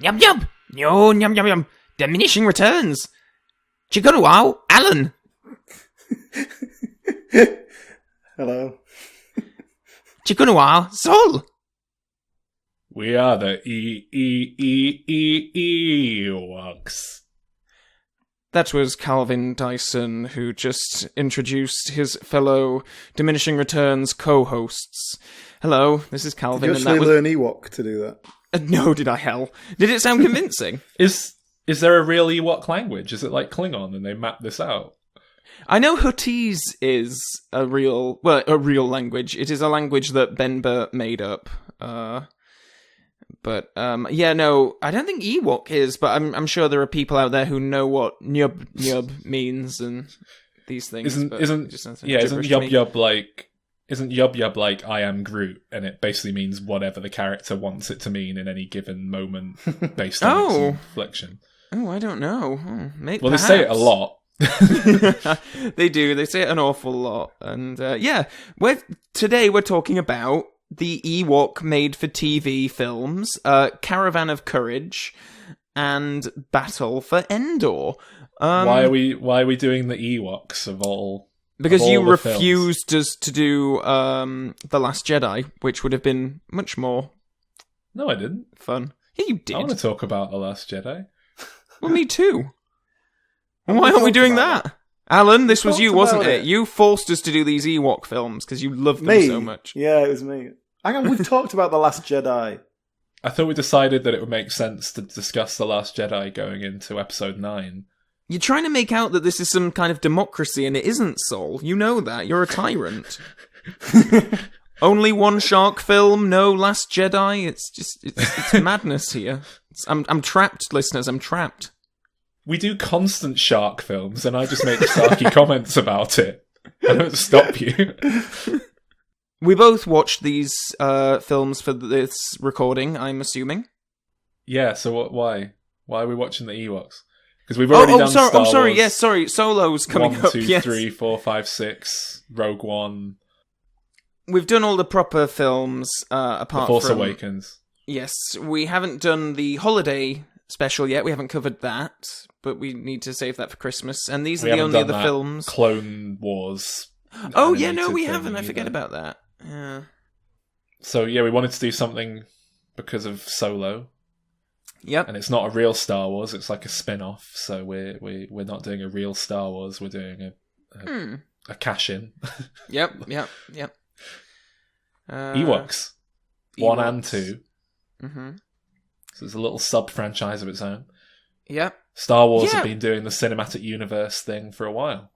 Yum yum! Yo, yum yum yum! Diminishing returns! Chikunuao, Alan! Hello. Chikunuao, Sol! We are the Ewoks. That was Calvin Dyson, who just introduced his fellow Diminishing Returns co-hosts. Hello, this is Calvin. Did you actually learn Ewok to do that? No, did I hell? Did it sound convincing? Is there a real Ewok language? Is it like Klingon and they map this out? I know Huttese is a real language. It is a language that Benber made up. But no, I don't think Ewok is, but I'm sure there are people out there who know what nyub means and these things. Isn't yub yub like I am Groot, and it basically means whatever the character wants it to mean in any given moment based on its inflection. Oh, I don't know. They say it a lot. They do. They say it an awful lot. And today we're talking about the Ewok made-for-TV films, Caravan of Courage, and Battle for Endor. Why are we doing the Ewoks of all? Because you refused refused us to do The Last Jedi, which would have been much more No, I didn't. fun. Yeah, you did. I want to talk about The Last Jedi. Well, me too. Why aren't we doing that? Alan, this was you, wasn't it? You forced us to do these Ewok films because you love them so much. Yeah, it was me. Hang on, we've talked about The Last Jedi. I thought we decided that it would make sense to discuss The Last Jedi going into episode 9. You're trying to make out that this is some kind of democracy, and it isn't, Sol. You know that. You're a tyrant. Only one shark film, no Last Jedi. It's madness here. I'm trapped, listeners. I'm trapped. We do constant shark films, and I just make sarky comments about it. I don't stop you. We both watched these films for this recording, I'm assuming. Yeah, so why? Why are we watching the Ewoks? Because we've already done Star Wars. Yes, sorry. Solo's coming 1, up. 2, 3, 4, 5, 6, Rogue One. We've done all the proper films apart from... The Force Awakens. Yes, we haven't done the holiday special yet. We haven't covered that, but we need to save that for Christmas. And these are the only other films. Clone Wars. Oh, yeah, no, we haven't. I forget about that. Yeah. So, yeah, we wanted to do something because of Solo. Yep. And it's not a real Star Wars, it's like a spin-off, so we're not doing a real Star Wars, we're doing a cash-in. Yep. Ewoks. 1 and 2. Mm-hmm. So it's a little sub-franchise of its own. Yep. Star Wars have been doing the cinematic universe thing for a while.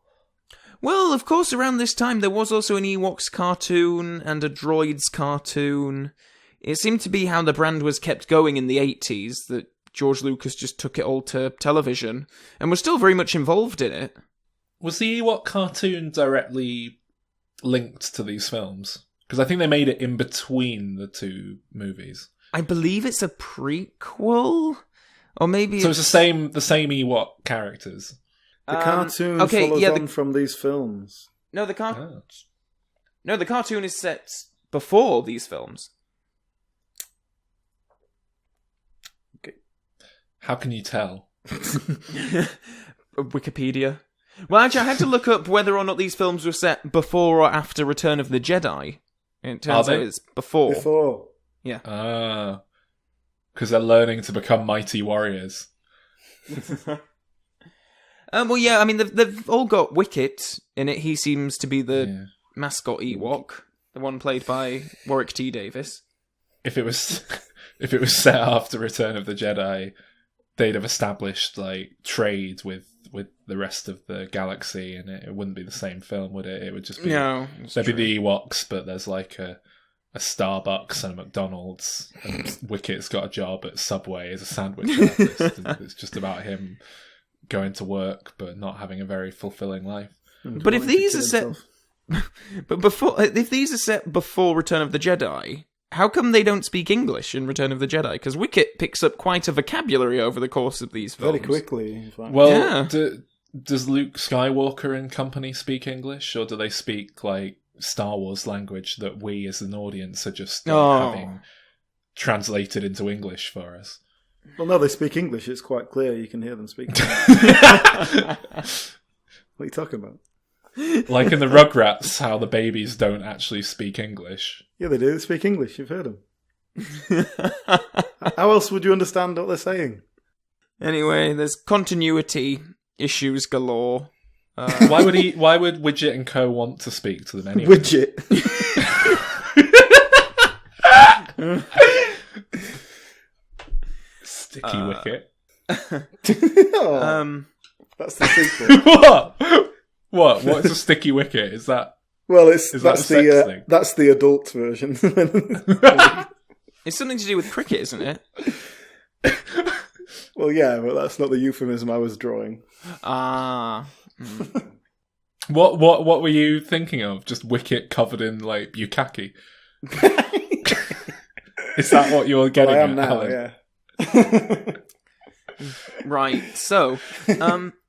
Well, of course, around this time there was also an Ewoks cartoon and a Droids cartoon. It seemed to be how the brand was kept going in the 80s, that George Lucas just took it all to television, and was still very much involved in it. Was the Ewok cartoon directly linked to these films? Because I think they made it in between the two movies. I believe it's a prequel? Or maybe so it's the same Ewok characters. The cartoon follows on from these films. No, the cartoon is set before these films. Okay. How can you tell? Wikipedia. Well, actually, I had to look up whether or not these films were set before or after Return of the Jedi. It turns out it's before. Before. Yeah. Because they're learning to become mighty warriors. Well, yeah, I mean, they've all got Wicket in it. He seems to be the mascot Ewok, the one played by Warwick Davis. If it was set after Return of the Jedi, they'd have established like trade with the rest of the galaxy, and it wouldn't be the same film, would it? It would just be there'd be the Ewoks, but there's like a Starbucks and a McDonald's, and Wicket's got a job at Subway as a sandwich artist. And it's just about him going to work but not having a very fulfilling life. But if these are set before Return of the Jedi, how come they don't speak English in Return of the Jedi? Because Wicket picks up quite a vocabulary over the course of these films. Very quickly, in fact. Well, does Luke Skywalker and company speak English, or do they speak like Star Wars language that we as an audience are just having translated into English for us? Well, no, they speak English. It's quite clear. You can hear them speaking. What are you talking about? Like in the Rugrats, how the babies don't actually speak English. Yeah, they do. They speak English. You've heard them. How else would you understand what they're saying? Anyway, there's continuity issues galore. Why would Widget and Co want to speak to them anyway? Widget. Sticky Wicket. That's the sequel. What? What's a Sticky Wicket? Is that? Well, that's the adult version. It's something to do with cricket, isn't it? Well, yeah, but that's not the euphemism I was drawing. Ah. What were you thinking of? Just Wicket covered in like bukkake? Is that what you're getting I am at, now, Alan? yeah. Right. So, Caravan.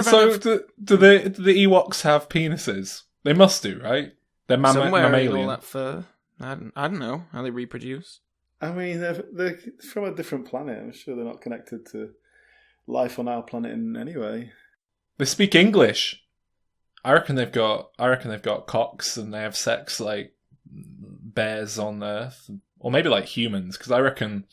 So do the Ewoks have penises? They must do, right? They're somewhere mammalian. all that fur. I don't know how they reproduce. I mean, they're from a different planet. I'm sure they're not connected to life on our planet in any way. They speak English. I reckon they've got cocks and they have sex like bears on Earth, or maybe like humans. Because I reckon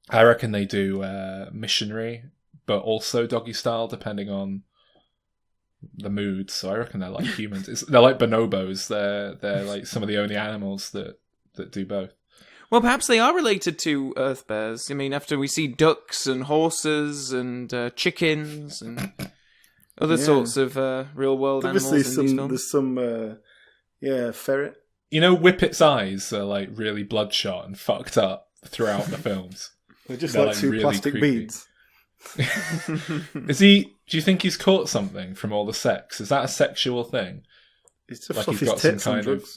they do missionary, but also doggy style, depending on the mood. So I reckon they're like humans. They're like bonobos. They're like some of the only animals that do both. Well, perhaps they are related to Earth bears. I mean, after we see ducks and horses and chickens and other sorts of real-world animals in these films. There's some, ferret. You know, Whippet's eyes are like really bloodshot and fucked up throughout the films. They're just like two really plastic creepy beads. Do you think he's caught something from all the sex? Is that a sexual thing? It's just like he's got some kind of.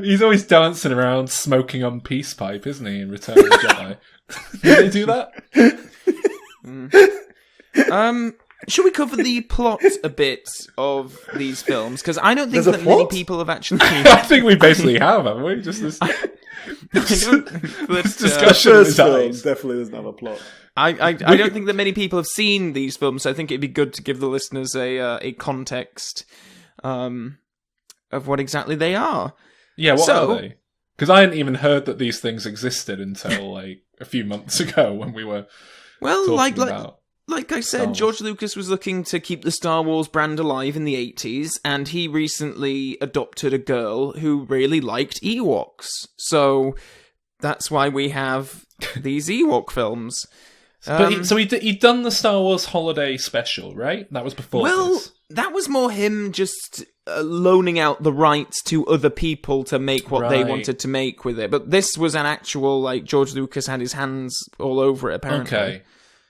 He's always dancing around smoking on peace pipe, isn't he, in Return of the Jedi? Did they do that? Should we cover the plot a bit of these films? Because I don't think that many people have actually. I think we basically have, haven't we? Just this. This discussion definitely doesn't have a plot. I don't think that many people have seen these films, so I think it'd be good to give the listeners a context of what exactly they are. Yeah, what are they? Because I hadn't even heard that these things existed until like a few months ago when we were talking about. Like I said, George Lucas was looking to keep the Star Wars brand alive in the 80s, and he recently adopted a girl who really liked Ewoks. So that's why we have these Ewok films. So he'd done the Star Wars holiday special, right? That was before this. Well, that was more him just loaning out the rights to other people to make what they wanted to make with it. But this was an actual, like, George Lucas had his hands all over it, apparently. Okay.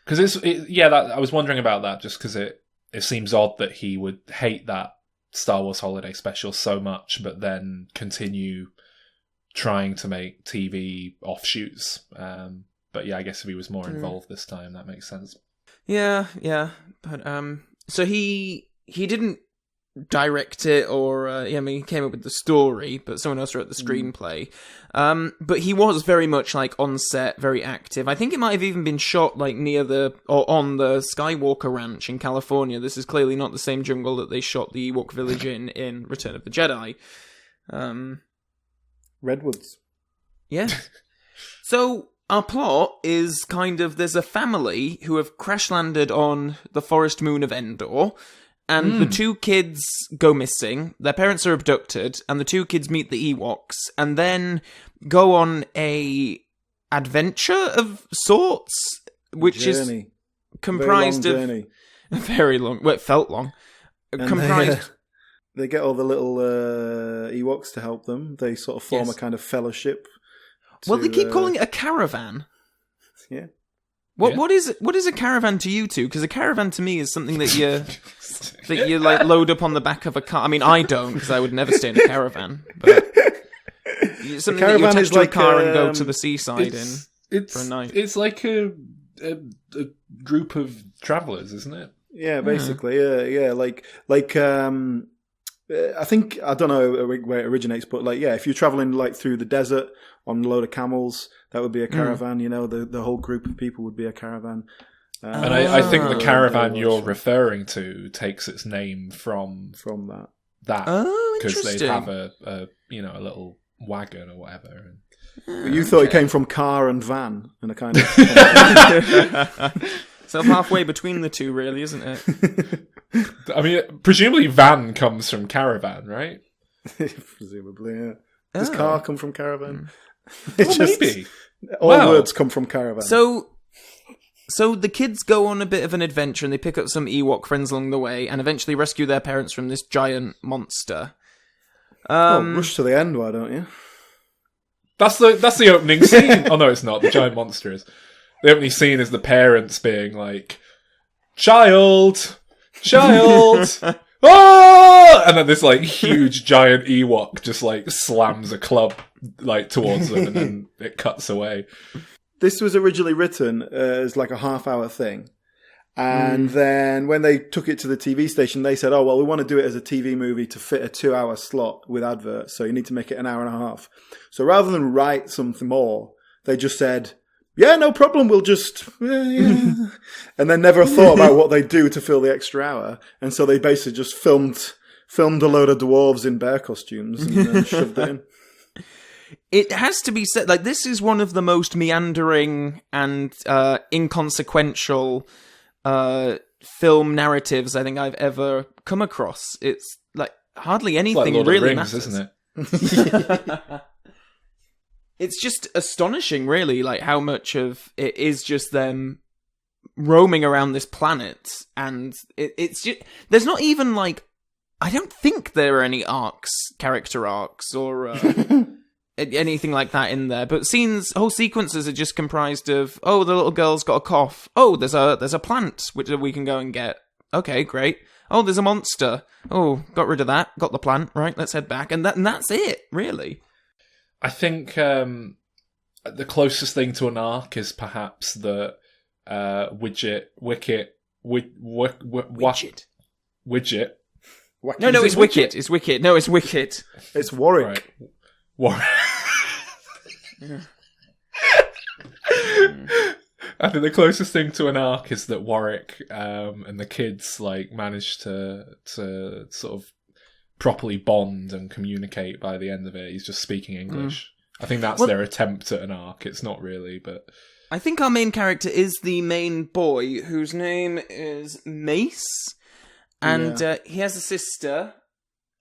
Because I was wondering about that just because it seems odd that he would hate that Star Wars holiday special so much, but then continue trying to make TV offshoots. But yeah, I guess if he was more involved this time, that makes sense. Yeah. But so he didn't direct it, or he came up with the story, but someone else wrote the screenplay. But he was very much like on set, very active. I think it might have even been shot like on the Skywalker Ranch in California. This is clearly not the same jungle that they shot the Ewok village in Return of the Jedi. Redwoods. Yeah. So our plot is kind of, there's a family who have crash landed on the forest moon of Endor. And the two kids go missing, their parents are abducted, and the two kids meet the Ewoks, and then go on a adventure of sorts, which is comprised of... Very long. Well, it felt long. Comprised... They get all the little Ewoks to help them. They sort of form a kind of fellowship. Well, they keep calling it a caravan. Yeah. What is a caravan to you two? Because a caravan to me is something that you like load up on the back of a car. I mean, I don't, because I would never stay in a caravan. But it's something that you attach to a car and go to the seaside for a night. It's like a group of travellers, isn't it? Yeah, basically, yeah. Like I think, I don't know where it originates, but like, yeah, if you're traveling like through the desert on a load of camels, that would be a caravan. You know, the whole group of people would be a caravan. And I think the caravan you're referring to takes its name from that. Oh, because interesting. they have a little wagon or whatever. You thought it came from car and van, and a kind of. So halfway between the two, really, isn't it? I mean, presumably van comes from caravan, right? Presumably, yeah. Does car come from caravan? Maybe. All words come from caravan. So the kids go on a bit of an adventure and they pick up some Ewok friends along the way and eventually rescue their parents from this giant monster. Rush to the end, why don't you? That's the opening scene. Oh no, it's not. The giant monster is. The opening scene is the parents being like, "Child, ah!" And then this like huge giant Ewok just like slams a club like towards them, and then it cuts away. This was originally written as like a half-hour thing. And then when they took it to the TV station, they said, oh, well, we want to do it as a TV movie to fit a 2-hour slot with adverts. So you need to make it an hour and a half. So rather than write something more, they just said, yeah, no problem. We'll just, and then never thought about what they do to fill the extra hour. And so they basically just filmed a load of dwarves in bear costumes and shoved it in. It has to be said, like, this is one of the most meandering and inconsequential film narratives I think I've ever come across. It's like hardly anything Lord really of Rings, matters, isn't it? It's just astonishing, really, like how much of it is just them roaming around this planet, and it's just, there's not even like, I don't think there are any character arcs, or anything like that in there, but whole sequences are just comprised of, oh, the little girl's got a cough. Oh, there's a plant which we can go and get. Okay, great. Oh, there's a monster. Oh, got rid of that. Got the plant. Right, let's head back. And that's it, really. I think the closest thing to an arc is perhaps the Widget. No, it's Wicket. It's Wicket. No, it's Wicket. It's Warwick. Right. Warwick. I think the closest thing to an arc is that Warwick and the kids like manage to sort of properly bond and communicate by the end of it. He's just speaking English. I think that's their attempt at an arc. It's not really, but I think our main character is the main boy, whose name is Mace, and he has a sister,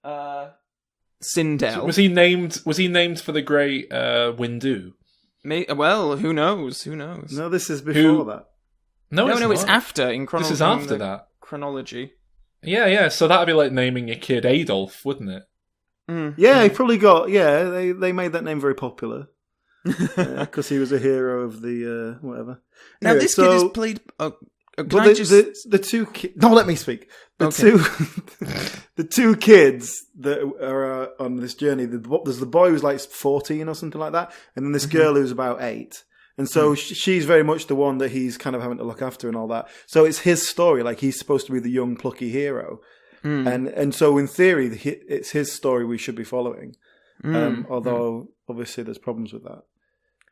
Sindel. So was he named for the great Windu? Well, who knows? Who knows? No, this is before that. No, it's after in chronology. This is after that chronology. Yeah. So that'd be like naming your kid Adolf, wouldn't it? Yeah, he probably got. Yeah, they made that name very popular because he was a hero of the whatever. Now anyway, this kid is played. The two kids. No, let me speak. The two kids that are on this journey. There's the boy who's like 14 or something like that, and then this girl who's about 8. And so she's very much the one that he's kind of having to look after and all that. So it's his story. Like, he's supposed to be the young plucky hero, and so in theory, it's his story we should be following. Although obviously there's problems with that.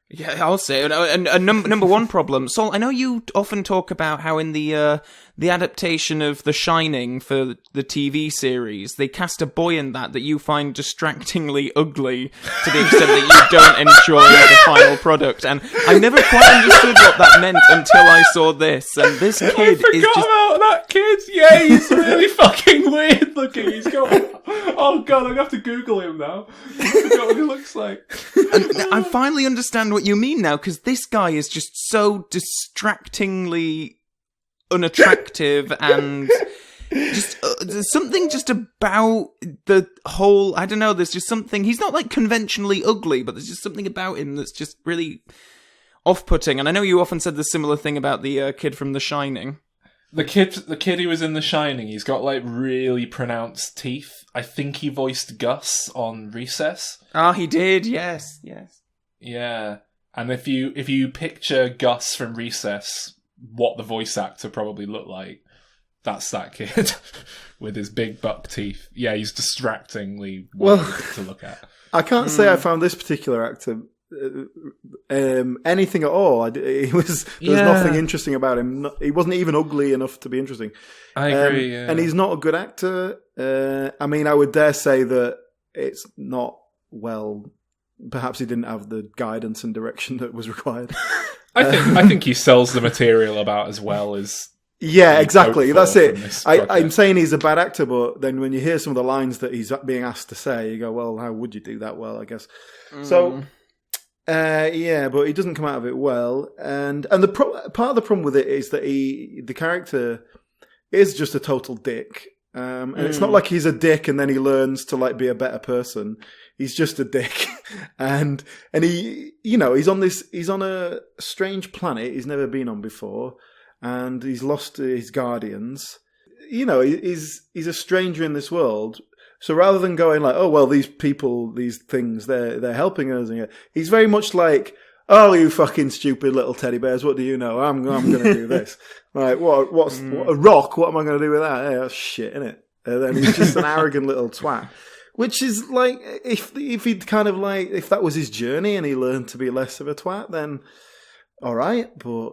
Yeah, I'll say. And number one problem, Saul, I know you often talk about how in the adaptation of The Shining for the TV series, they cast a boy in that you find distractingly ugly to the extent that you don't enjoy the final product. And I never quite understood what that meant until I saw this. And this kid I forgot about that kid. Yeah, he's really fucking weird looking. He's got... Oh god, I'm gonna have to Google him now. I forgot what he looks like. And I finally understand what you mean now, because this guy is just so distractingly unattractive, and just there's something just about the whole, I don't know, there's just something, he's not like conventionally ugly, but there's just something about him that's just really off-putting. And I know you often said the similar thing about the kid from The Shining. The kid who was in The Shining, he's got like really pronounced teeth. I think he voiced Gus on Recess. Ah, he did. Yes. Yeah, and if you picture Gus from Recess, what the voice actor probably looked like, that's that kid with his big buck teeth. Yeah, he's distractingly Well, wild to look at. I can't say I found this particular actor anything at all. There was nothing interesting about him. He wasn't even ugly enough to be interesting. I agree, yeah. And he's not a good actor. I mean, I would dare say that it's not perhaps he didn't have the guidance and direction that was required. I think he sells the material about as well as... Yeah, exactly. That's it. I'm saying he's a bad actor, but then when you hear some of the lines that he's being asked to say, you go, well, how would you do that well, I guess. So, but he doesn't come out of it well. And the part of the problem with it is that the character is just a total dick. And it's not like he's a dick and then he learns to like be a better person. He's just a dick. and he, he's on a strange planet he's never been on before. And he's lost his guardians. He's a stranger in this world. So rather than going like, oh, well, these people, these things, they're helping us. He's very much like, oh, you fucking stupid little teddy bears. What do you know? I'm going to do this. Like, what a rock? What am I going to do with that? Hey, that's shit, isn't it? And then he's just an arrogant little twat. Which is like, if he'd kind of like, if that was his journey and he learned to be less of a twat, then all right. But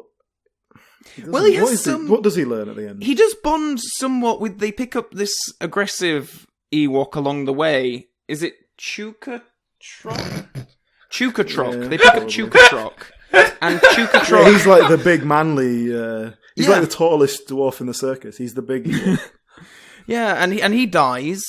well, he has what does he learn at the end? He does bond somewhat with. They pick up this aggressive Ewok along the way. Is it Chukatrok? Chukatrok. Yeah, they pick up Chukatrok, and Chukatrok. Yeah, he's like the big manly. He's like the tallest dwarf in the circus. He's the big Ewok. Yeah, and he dies,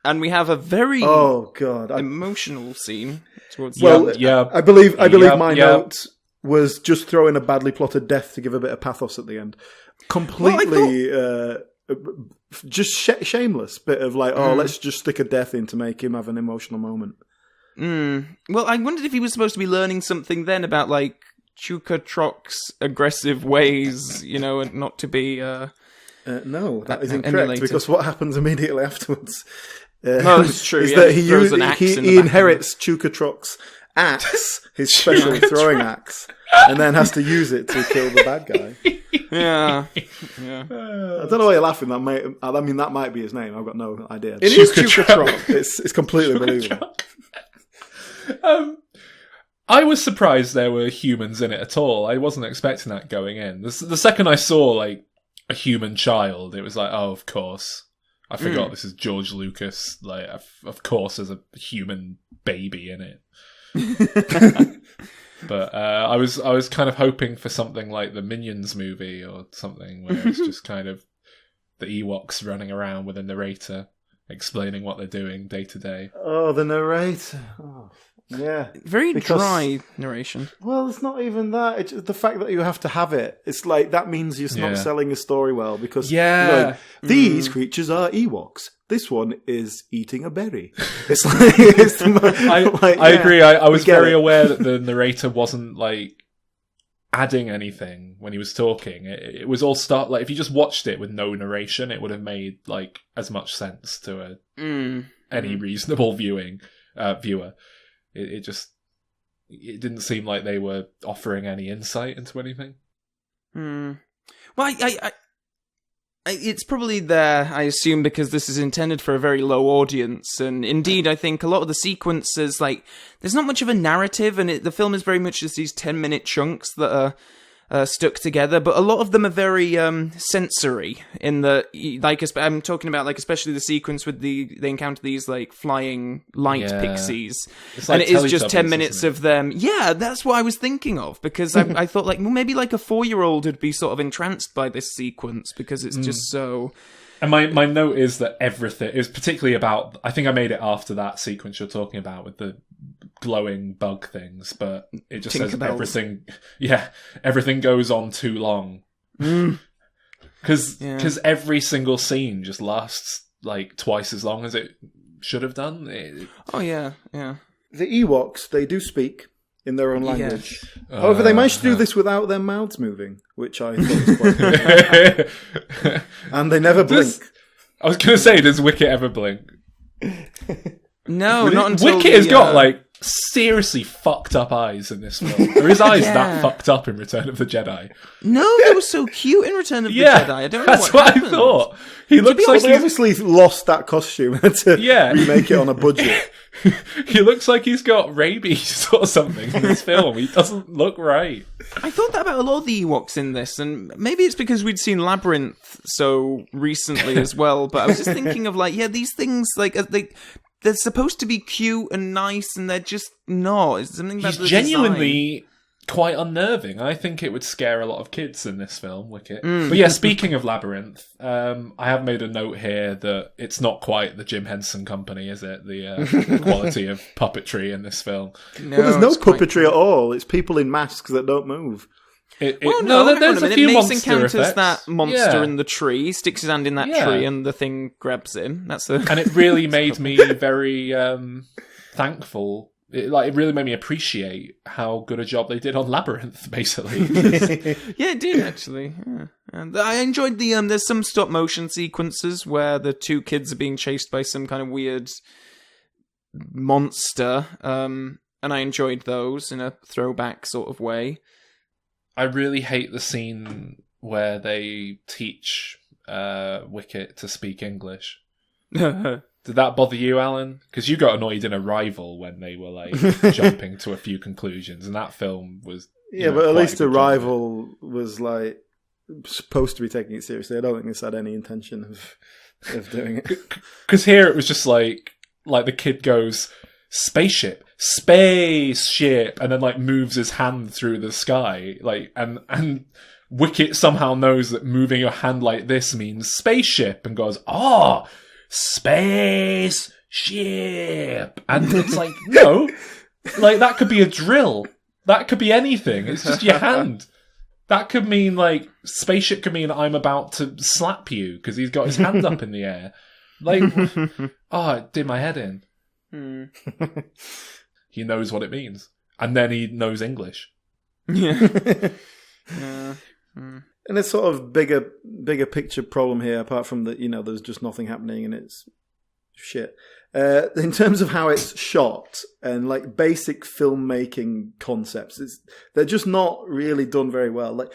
and we have a very emotional scene towards. I believe my note was just throwing a badly plotted death to give a bit of pathos at the end. Completely, just shameless bit of like, let's just stick a death in to make him have an emotional moment. Well, I wondered if he was supposed to be learning something then about like Chukatrok's aggressive ways, and not to be. No, that is incorrect because what happens immediately afterwards? No, it's true. Is that he inherits Chukatrok's Chukatrok's axe, his special throwing axe, and then has to use it to kill the bad guy. Yeah. I don't know why you're laughing. That might be his name. I've got no idea. It is Chukatrok. It's completely believable. I was surprised there were humans in it at all. I wasn't expecting that going in. The second I saw like a human child, it was like, oh, of course. I forgot this is George Lucas. Like, of course, there's a human baby in it. But I was kind of hoping for something like the Minions movie or something where it's just kind of the Ewoks running around with a narrator explaining what they're doing day to day. Oh, the narrator. Oh, yeah. Very dry narration. Well, it's not even that. It's the fact that you have to have it. It's like, that means you're not selling a story well because these creatures are Ewoks. This one is eating a berry. It's like, I agree. I was very aware that the narrator wasn't like adding anything when he was talking. It was all like if you just watched it with no narration, it would have made like as much sense to any reasonable viewer. It didn't seem like they were offering any insight into anything. Well, it's probably there, I assume, because this is intended for a very low audience. And indeed, I think a lot of the sequences, like, there's not much of a narrative, and the film is very much just these 10-minute chunks that are stuck together. But a lot of them are very sensory. In the I'm talking about, like, especially the sequence with they encounter these like flying light pixies, like, and it is just 10 minutes of them. Yeah, that's what I was thinking of, because I thought like, well, maybe like a 4-year-old would be sort of entranced by this sequence because it's just so. And my note is that everything is particularly about. I think I made it after that sequence you're talking about with the glowing bug things, but it just says everything. Yeah, everything goes on too long because every single scene just lasts like twice as long as it should have done. Oh yeah. The Ewoks, they do speak in their own language. Yeah. However, they managed to do this without their mouths moving, which I thought was quite cool. And they never blink. I was going to say, does Wicket ever blink? No, not until Wicket has got like seriously fucked up eyes in this film. Are his eyes that fucked up in Return of the Jedi? No, they were so cute in Return of the Jedi. I don't know that's what I happened. thought. He looks like they obviously lost that costume to remake it on a budget. He looks like he's got rabies or something in this film. He doesn't look right. I thought that about a lot of the Ewoks in this, and maybe it's because we'd seen Labyrinth so recently as well, but I was just thinking of, like, these things, like, they're supposed to be cute and nice, and they're just not. It's something about He's genuinely quite unnerving. I think it would scare a lot of kids in this film, Wicket. But yeah, speaking of Labyrinth, I have made a note here that it's not quite the Jim Henson Company, is it? The quality of puppetry in this film. No, well, there's no puppetry at all. It's people in masks that don't move. There's a few Mason monster encounters effects. that monster in the tree, sticks his hand in that tree, and the thing grabs him. And it really made me very thankful. It really made me appreciate how good a job they did on Labyrinth, basically. Yeah, it did, actually. Yeah. And I enjoyed there's some stop motion sequences where the two kids are being chased by some kind of weird monster, and I enjoyed those in a throwback sort of way. I really hate the scene where they teach Wicket to speak English. Did that bother you, Alan? Because you got annoyed in Arrival when they were like jumping to a few conclusions, and that film was but at least Arrival was like supposed to be taking it seriously. I don't think this had any intention of doing it. Because here it was just like the kid goes spaceship, and then like moves his hand through the sky, like and Wicket somehow knows that moving your hand like this means spaceship, and goes, spaceship, and it's like, no, like that could be a drill, that could be anything. It's just your hand. That could mean like spaceship could mean I'm about to slap you because he's got his hand up in the air. Like, it did my head in. He knows what it means, and then he knows English. And it's sort of bigger picture problem here, apart from that, there's just nothing happening and it's shit. In terms of how it's shot and like basic filmmaking concepts, they're just not really done very well.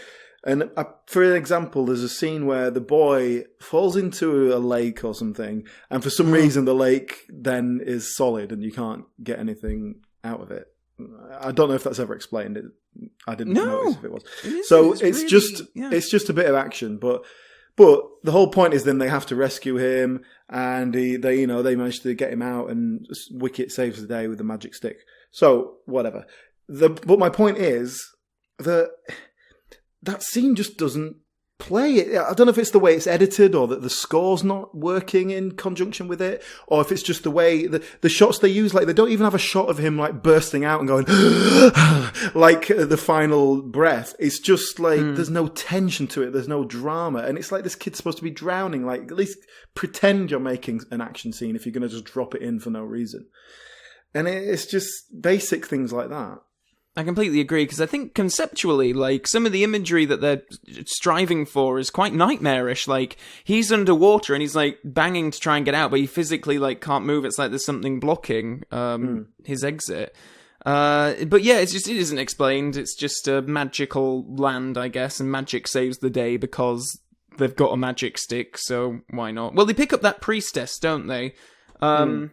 For an example, there's a scene where the boy falls into a lake or something, and for some reason the lake then is solid and you can't get anything out of it. I don't know if that's ever explained. I didn't notice if it was. It's just a bit of action, but the whole point is then they have to rescue him, and they manage to get him out, and Wicket saves the day with the magic stick. So whatever. But my point is that scene just doesn't play. I don't know if it's the way it's edited, or that the score's not working in conjunction with it, or if it's just the way the shots they use. Like, they don't even have a shot of him like bursting out and going like the final breath. It's just like there's no tension to it. There's no drama, and it's like this kid's supposed to be drowning. Like, at least pretend you're making an action scene if you're going to just drop it in for no reason. And it's just basic things like that. I completely agree, because I think conceptually, like, some of the imagery that they're striving for is quite nightmarish. Like, he's underwater and he's like banging to try and get out, but he physically like can't move. It's like there's something blocking his exit. But yeah, it isn't explained. It's just a magical land, I guess, and magic saves the day because they've got a magic stick, so why not? Well, they pick up that priestess, don't they? Kank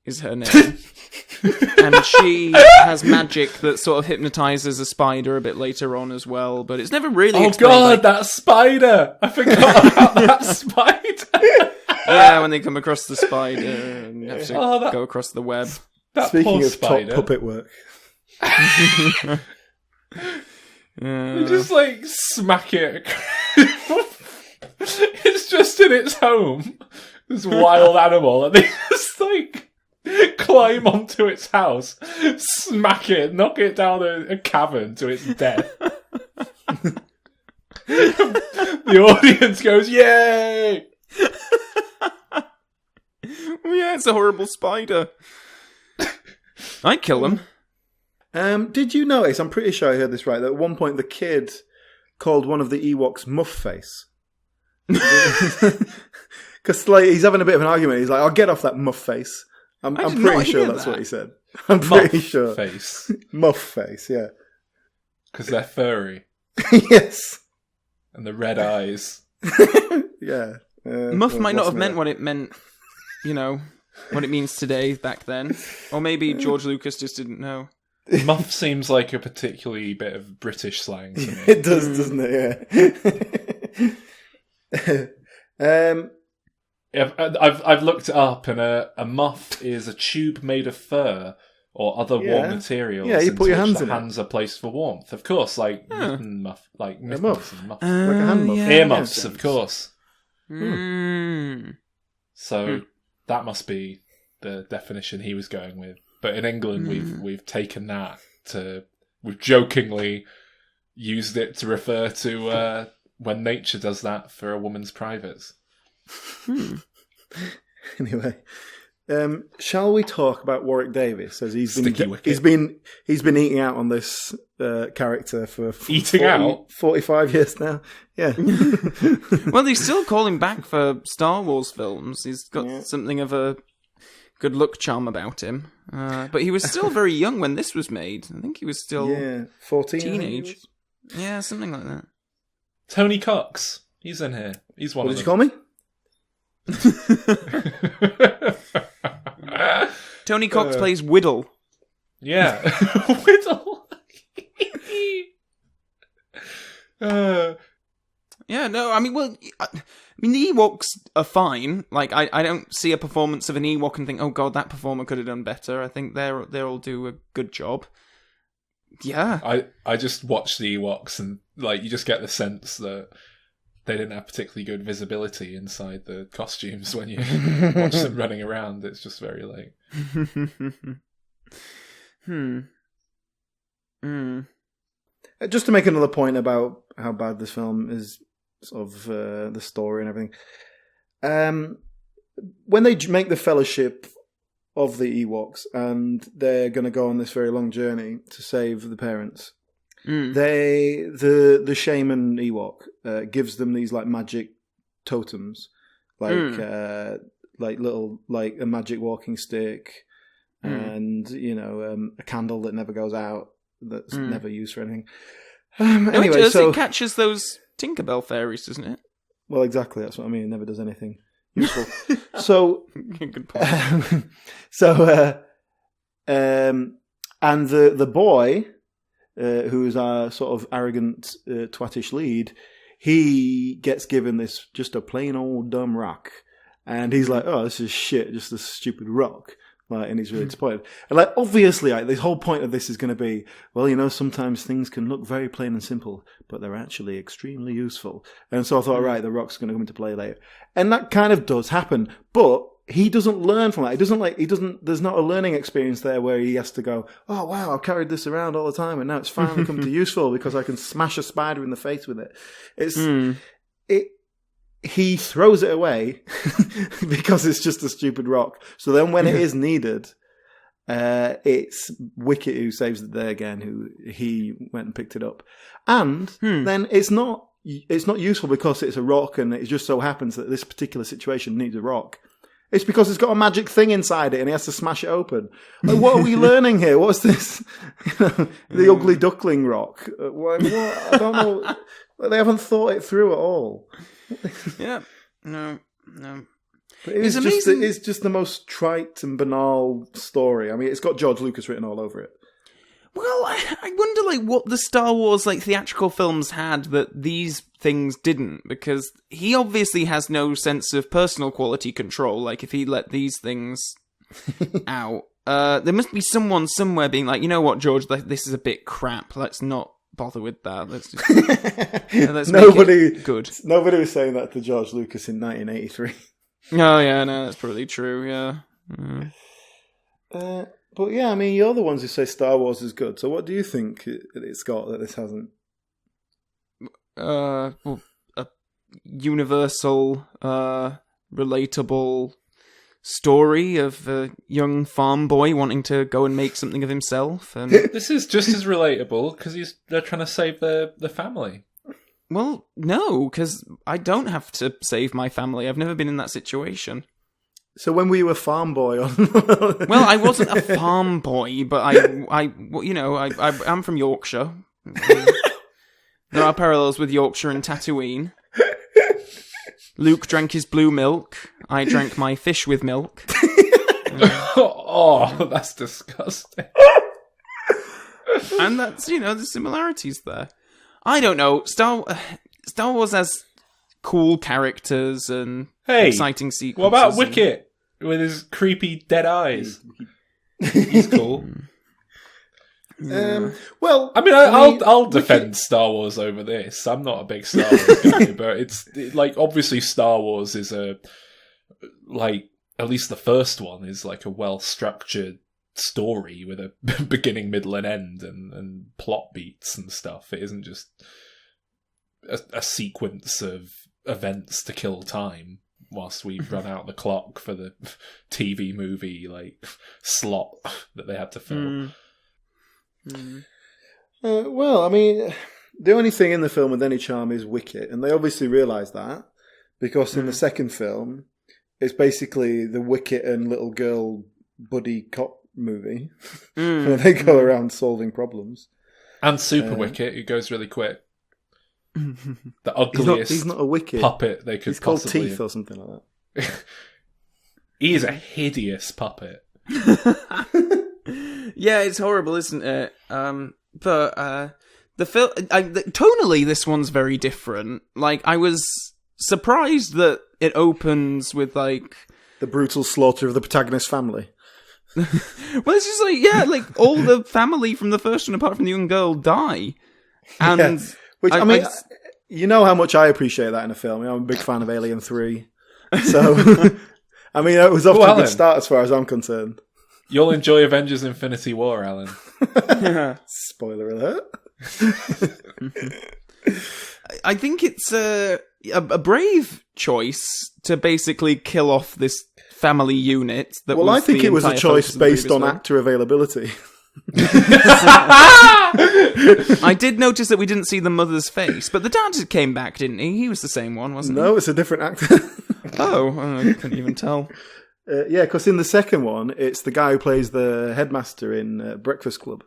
is her name. And she has magic that sort of hypnotizes a spider a bit later on as well, but it's never really explained. That spider! I forgot about that spider! Yeah, when they come across the spider and you have to go across the web. Speaking of top puppet work. You just like smack it. It's just in its home. This wild animal, and they just like climb onto its house, smack it, knock it down a cavern to its death. The audience goes, "Yay!" Yeah, it's a horrible spider. I'd kill him. Did you notice, I'm pretty sure I heard this right, that at one point the kid called one of the Ewoks Muff Face? Because like, he's having a bit of an argument. He's like, "I'll get off that muff face." I'm did pretty not sure hear that's that. what he said. I'm pretty sure. Face. Muff face, yeah. Because they're furry. Yes. And the red eyes. Yeah. Muff might not have meant what it meant, what it means today back then. Or maybe George Lucas just didn't know. Muff seems like a particularly bit of British slang to me. It does, doesn't it? Yeah. I've looked it up, and a muff is a tube made of fur or other warm materials. Yeah, you put your hands the in hands are placed for warmth. Of course, like muff, like a muff, muff. like a hand muff. Earmuffs, of course. So that must be the definition he was going with. But in England, we've taken that we've jokingly used it to refer to when nature does that for a woman's privates. Anyway, shall we talk about Warwick Davis as he's Sticky been eating out on this character for 45 years now? Yeah. Well, they still call him back for Star Wars films. He's got something of a good look charm about him. But he was still very young when this was made. I think he was still 14 teenage. Yeah, something like that. Tony Cox, he's in here. He's one What of did them. you call me? Tony Cox plays Whittle. Yeah. Whittle. Yeah, no, I mean, the Ewoks are fine. Like, I don't see a performance of an Ewok and think, oh god, that performer could have done better. I think they'll do a good job. Yeah. I just watched the Ewoks and, like, you just get the sense that they didn't have particularly good visibility inside the costumes when you watch them running around. It's just very, like... Just to make another point about how bad this film is, sort of the story and everything. When they make the fellowship of the Ewoks and they're going to go on this very long journey to save the parents, the shaman Ewok gives them these like magic totems, like little like a magic walking stick, and a candle that never goes out, that's never used for anything. Anyway, it catches those Tinkerbell fairies, doesn't it? Well, exactly. That's what I mean. It never does anything useful. So, good point. And the boy, who's our sort of arrogant, twattish lead, he gets given this just a plain old dumb rock, and he's like, "Oh, this is shit, just a stupid rock." Like, and he's really disappointed. And like, obviously, like, the whole point of this is going to be, well, sometimes things can look very plain and simple, but they're actually extremely useful. And so I thought, right, the rock's going to come into play later, and that kind of does happen. But he doesn't learn from that. There's not a learning experience there where he has to go, oh wow, I've carried this around all the time, and now it's finally come to useful because I can smash a spider in the face with it. He throws it away because it's just a stupid rock. So then when it is needed, it's Wicket who saves the day again, who he went and picked it up. And then it's not useful because it's a rock and it just so happens that this particular situation needs a rock. It's because it's got a magic thing inside it and he has to smash it open. Like, what are we learning here? What's this? The ugly duckling rock? What? I don't know. They haven't thought it through at all. Yeah, no. But it's amazing. It's just the most trite and banal story. I mean, it's got George Lucas written all over it. Well, I wonder, like, what the Star Wars, like, theatrical films had that these things didn't, because he obviously has no sense of personal quality control. Like, if he let these things out, there must be someone somewhere being like, you know what, George, this is a bit crap. Let's not bother with that. Let's just let's make it good. Nobody was saying that to George Lucas in 1983. Oh yeah, no, that's probably true. Yeah. But yeah, I mean, you're the ones who say Star Wars is good. So what do you think it's got that this hasn't? Well, a universal, relatable story of a young farm boy wanting to go and make something of himself, and this is just as relatable because they're trying to save the family. Well, no, because I don't have to save my family. I've never been in that situation. So when were you a farm boy? Well, I wasn't a farm boy, but I'm from Yorkshire. There are parallels with Yorkshire and Tatooine. Luke drank his blue milk. I drank my fish with milk. Oh, that's disgusting. And that's, the similarities there. I don't know. Star Wars has cool characters and exciting sequences. What about Wicket with his creepy dead eyes? He's cool. Well, I mean, I'll defend Star Wars over this. I'm not a big Star Wars guy, but it's like obviously Star Wars is at least the first one is like a well-structured story with a beginning, middle, and end, and plot beats and stuff. It isn't just a sequence of events to kill time whilst we run out the clock for the TV movie slot that they had to fill. Well, I mean, the only thing in the film with any charm is Wicket, and they obviously realise that because in the second film, it's basically the Wicket and little girl buddy cop movie where they go around solving problems. And Super Wicket, who goes really quick. The ugliest he's not a Wicket puppet they could He's called possibly... Teeth or something like that. He is a hideous puppet. Yeah, it's horrible, isn't it? But the film, tonally, this one's very different. I was surprised that it opens with the brutal slaughter of the protagonist's family. Well, it's just all the family from the first one, apart from the young girl, die. And which you know how much I appreciate that in a film. I'm a big fan of Alien 3, so I mean, it was off to a good start as far as I'm concerned. You'll enjoy Avengers Infinity War, Alan. Spoiler alert. I think it's a brave choice to basically kill off this family unit. I think it was a choice based on actor availability. I did notice that we didn't see the mother's face, but the dad came back, didn't he? He was the same one, wasn't he? No, it's a different actor. I couldn't even tell. Because in the second one, it's the guy who plays the headmaster in Breakfast Club.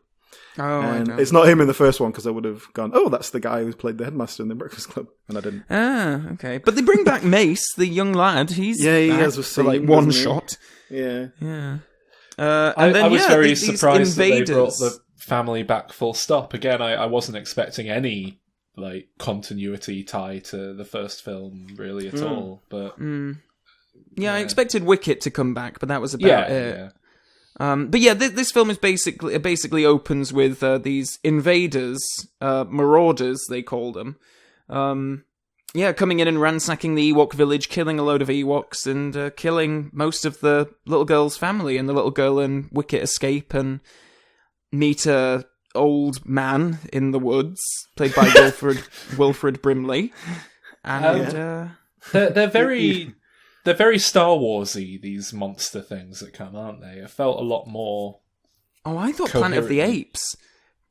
Oh, and it's not him in the first one, because I would have gone, oh, that's the guy who played the headmaster in the Breakfast Club, and I didn't. Ah, okay. But they bring back Mace, the young lad. He's he back has a for scene, one shot. Yeah. I was very surprised that they brought the family back full stop. Again, I wasn't expecting any continuity tie to the first film really at all. But I expected Wicket to come back, but that was about it. Yeah. This film is basically opens with these invaders, marauders they call them. Coming in and ransacking the Ewok village, killing a load of Ewoks, and killing most of the little girl's family. And the little girl and Wicket escape and meet a old man in the woods, played by Wilfred Brimley. And they're very Star Warsy, these monster things that come, aren't they? It felt a lot more. Oh, I thought Planet of the Apes.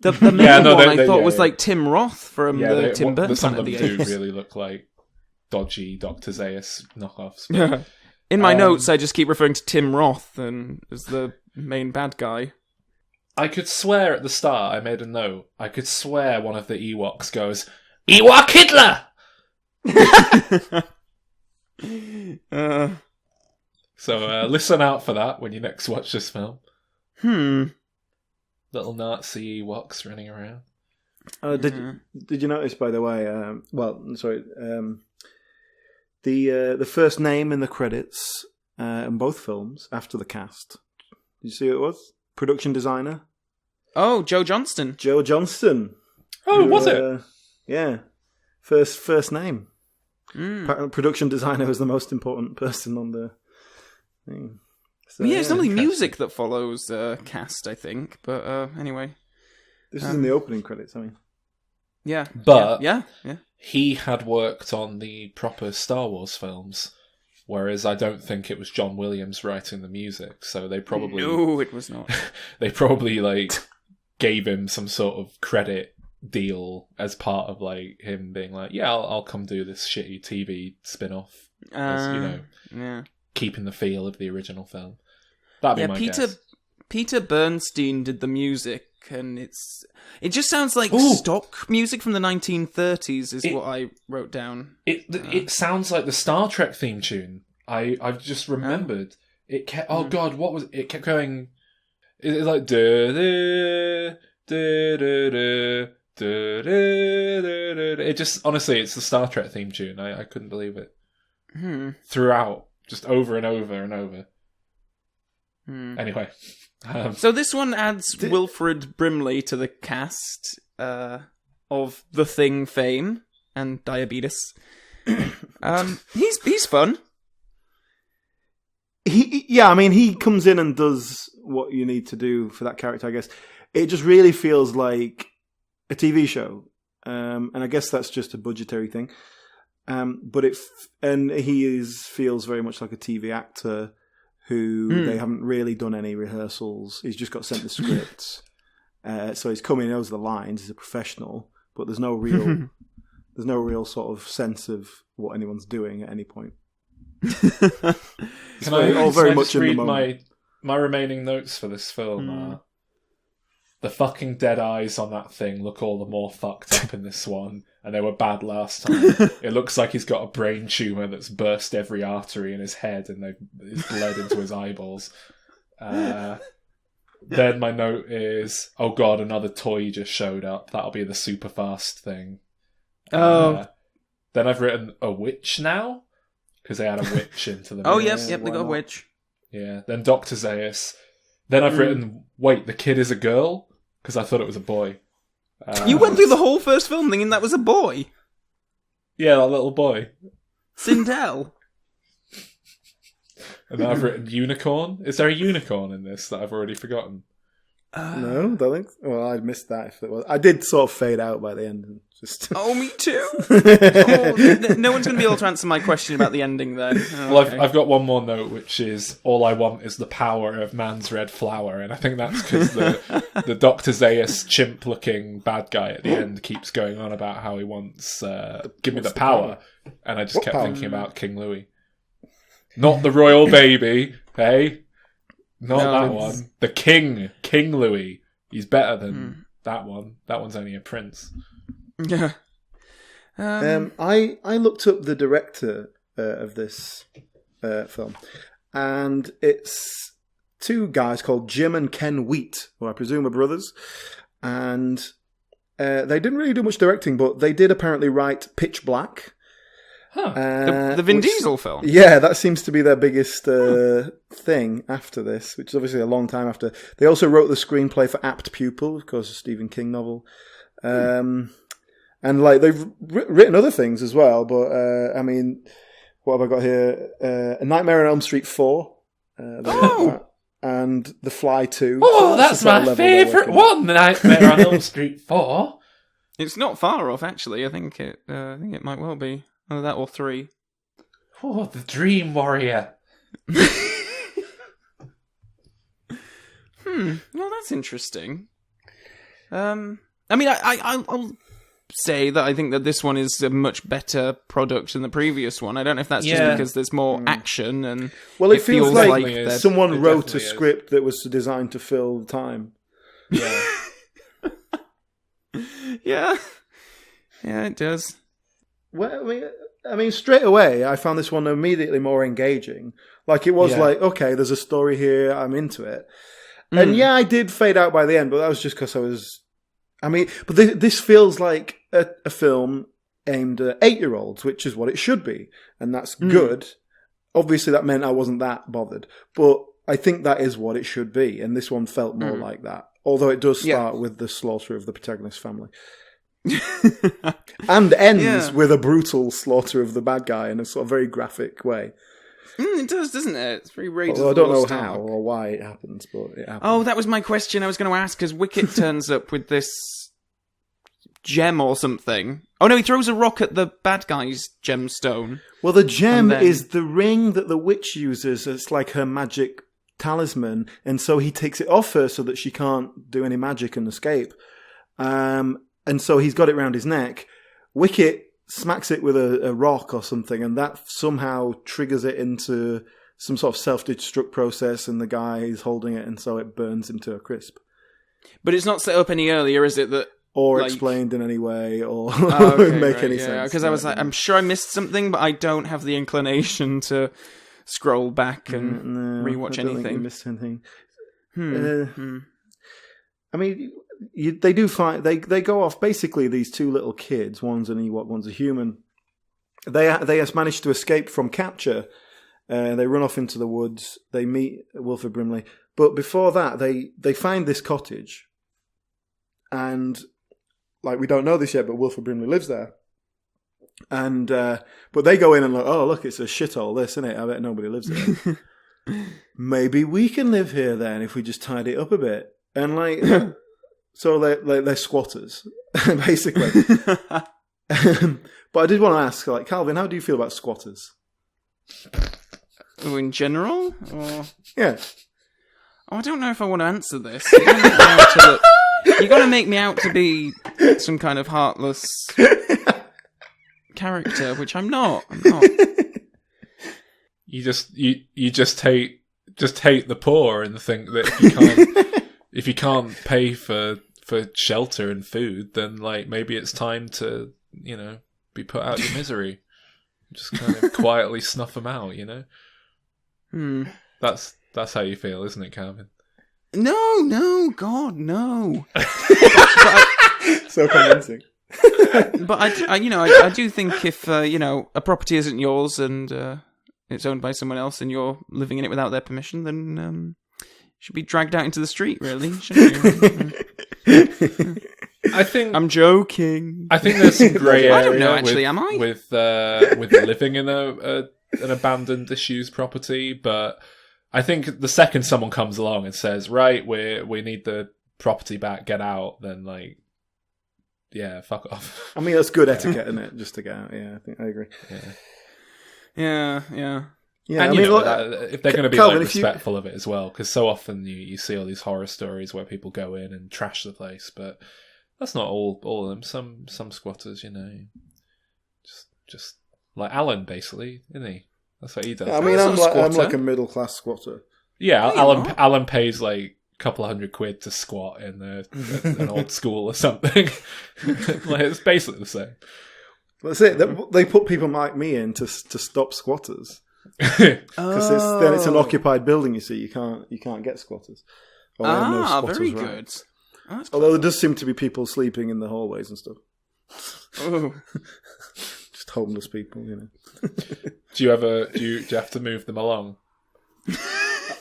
The main one I thought was like Tim Roth from the Tim Burton Planet of the Apes. Some of them do really look like dodgy Dr. Zaius knockoffs. Yeah. In my notes, I just keep referring to Tim Roth as the main bad guy. I could swear at the start, I made a note, I could swear one of the Ewoks goes, Ewok Hitler! So listen out for that when you next watch this film. Little Nazi Ewoks running around. Did you notice, by the way? The first name in the credits in both films after the cast. Did you see who it was? Production designer. Oh, Joe Johnston. Joe Johnston. Oh, was it? Yeah. First name. Production designer was the most important person on the thing. So, it's only music that follows cast, I think. But anyway. This is in the opening credits, I mean. Yeah. But yeah. He had worked on the proper Star Wars films, whereas I don't think it was John Williams writing the music, so they probably... No, it was not. They probably, gave him some sort of credit deal as part of, him being like, yeah, I'll come do this shitty TV spin-off, as, you know. Yeah. keeping the feel of the original film. That'd be my guess. Peter Bernstein did the music, and it just sounds like Ooh. stock music from the 1930s is what I wrote down. It sounds like the Star Trek theme tune. I've just remembered. It kept. Oh God, what was it? It kept going. It's like it just honestly, it's the Star Trek theme tune. I couldn't believe it. Throughout, just over and over and over. Anyway. So this one adds Wilfred Brimley to the cast of The Thing fame and diabetes. He's fun. He comes in and does what you need to do for that character, I guess. It just really feels like a TV show. And I guess that's just a budgetary thing. But he feels very much like a TV actor who they haven't really done any rehearsals. He's just got sent the scripts. So he's coming, he knows the lines, he's a professional, but there's no real sort of sense of what anyone's doing at any point. Can I just read my remaining notes for this film? The fucking dead eyes on that thing look all the more fucked up in this one, and they were bad last time. It looks like he's got a brain tumour that's burst every artery in his head and it's bled into his eyeballs. Then my note is, oh god, another toy just showed up. That'll be the super fast thing. Then I've written a witch now, because they had a witch into the Oh, mix. yep, they got a witch. Yeah, then Dr. Zaius. Then I've written, wait, the kid is a girl? Because I thought it was a boy. You went through the whole first film thinking that was a boy? Yeah, that little boy. Sindel. And then I've written unicorn. Is there a unicorn in this that I've already forgotten? No, don't think. Well, I'd missed that if it was. I did sort of fade out by the end. And just. Oh, me too. No one's going to be able to answer my question about the ending then. Oh, Well, okay. I've got one more note, which is all I want is the power of man's red flower, and I think that's because the Dr. Zaius chimp-looking bad guy at the end keeps going on about how he wants give me the power, and I just kept thinking about King Louis, not the royal baby, hey. Not that one. The King Louis. He's better than that one. That one's only a prince. Yeah. I looked up the director of this film, and it's two guys called Jim and Ken Wheat, who I presume are brothers, and they didn't really do much directing, but they did apparently write Pitch Black. Huh. The Vin Diesel film. Yeah, that seems to be their biggest thing after this, which is obviously a long time after. They also wrote the screenplay for Apt Pupil, of course, a Stephen King novel. And like they've written other things as well, but I mean, what have I got here? A Nightmare on Elm Street 4. And The Fly 2. Oh, so that's my favourite one, The Nightmare on Elm Street 4. It's not far off, actually. I think it might well be. Either that or 3. Oh, The Dream Warrior. Well, that's interesting. I mean, I'll say that I think that this one is a much better product than the previous one. I don't know if that's just because there's more action and it feels like someone It wrote a definitely is. script that was designed to fill the time. Yeah. Yeah, it does. Well, I mean, straight away, I found this one immediately more engaging. Like, it was like, okay, there's a story here, I'm into it. And I did fade out by the end, but that was just because I was... I mean, but this feels like a film aimed at 8-year-olds, which is what it should be. And that's good. Obviously, that meant I wasn't that bothered. But I think that is what it should be. And this one felt more like that. Although it does start with the slaughter of the protagonist's family. And ends with a brutal slaughter of the bad guy in a sort of very graphic way. It does, doesn't it? It's very raging. Well, I don't know how or why it happens, but it happens. Oh, that was my question I was going to ask, because Wicket turns up with this gem or something. Oh no, he throws a rock at the bad guy's gemstone. Well, the gem is the ring that the witch uses. It's like her magic talisman, and so he takes it off her so that she can't do any magic and escape. And so he's got it round his neck. Wicket smacks it with a rock or something, and that somehow triggers it into some sort of self-destruct process, and the guy is holding it, and so it burns him to a crisp. But it's not set up any earlier, is it? That or explained in any way, or make any sense. Because I was like, I'm sure I missed something, but I don't have the inclination to scroll back and rewatch I don't anything. Think you missed anything. I mean, they do find they go off. Basically, these two little kids, one's an Ewok, one's a human. They have managed to escape from capture. They run off into the woods. They meet Wilford Brimley, but before that, they find this cottage, and like we don't know this yet, but Wilford Brimley lives there. And but they go in and look. Oh, look, it's a shithole. This, isn't it? I bet nobody lives there. Maybe we can live here then if we just tidy it up a bit. And like, so they're squatters, basically. But I did want to ask, like, Calvin, how do you feel about squatters? In general, or yeah. Oh, I don't know if I want to answer this. You're going to make me out to be some kind of heartless character, which I'm not. You just hate the poor and think that if you can't pay for shelter and food, then like maybe it's time to be put out of your misery. Just kind of quietly snuff them out, That's how you feel, isn't it, Calvin? No, God, no. So convincing. But I do think if a property isn't yours and it's owned by someone else and you're living in it without their permission, then you should be dragged out into the street, really, shouldn't you? I think I'm joking. I think there's some grey area. I don't know, actually, am I? With living in an abandoned, disused property, but I think the second someone comes along and says, "Right, we need the property back, get out," then like, yeah, fuck off. I mean, that's good etiquette, isn't it? Just to get out. Yeah, I agree. Yeah. Yeah, and I mean, if they're going to be Calvin, respectful of it as well, because so often you see all these horror stories where people go in and trash the place, but that's not all of them. Some squatters, just like Alan, basically, isn't he? That's what he does. I mean, I'm like a middle class squatter. Yeah, Alan pays like a couple of $100 to squat in an old school or something. Like, it's basically the same. That's it. They put people like me in to stop squatters. Because then it's an occupied building. You see, you can't get squatters. Very good. Although there does seem to be people sleeping in the hallways and stuff. Oh. Just homeless people, Do you have to move them along?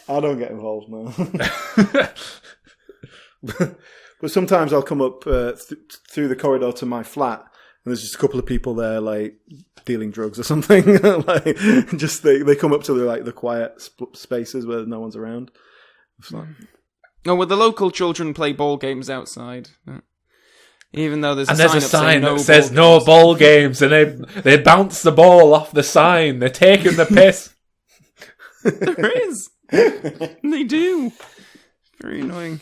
I don't get involved now. But sometimes I'll come up through the corridor to my flat, and there's just a couple of people there, like dealing drugs or something. Like, just they come up to the quiet spaces where no one's around. It's like, well, the local children play ball games outside. Even though there's a sign that says no ball games, and they bounce the ball off the sign. They're taking the piss. There is. They do. Very annoying.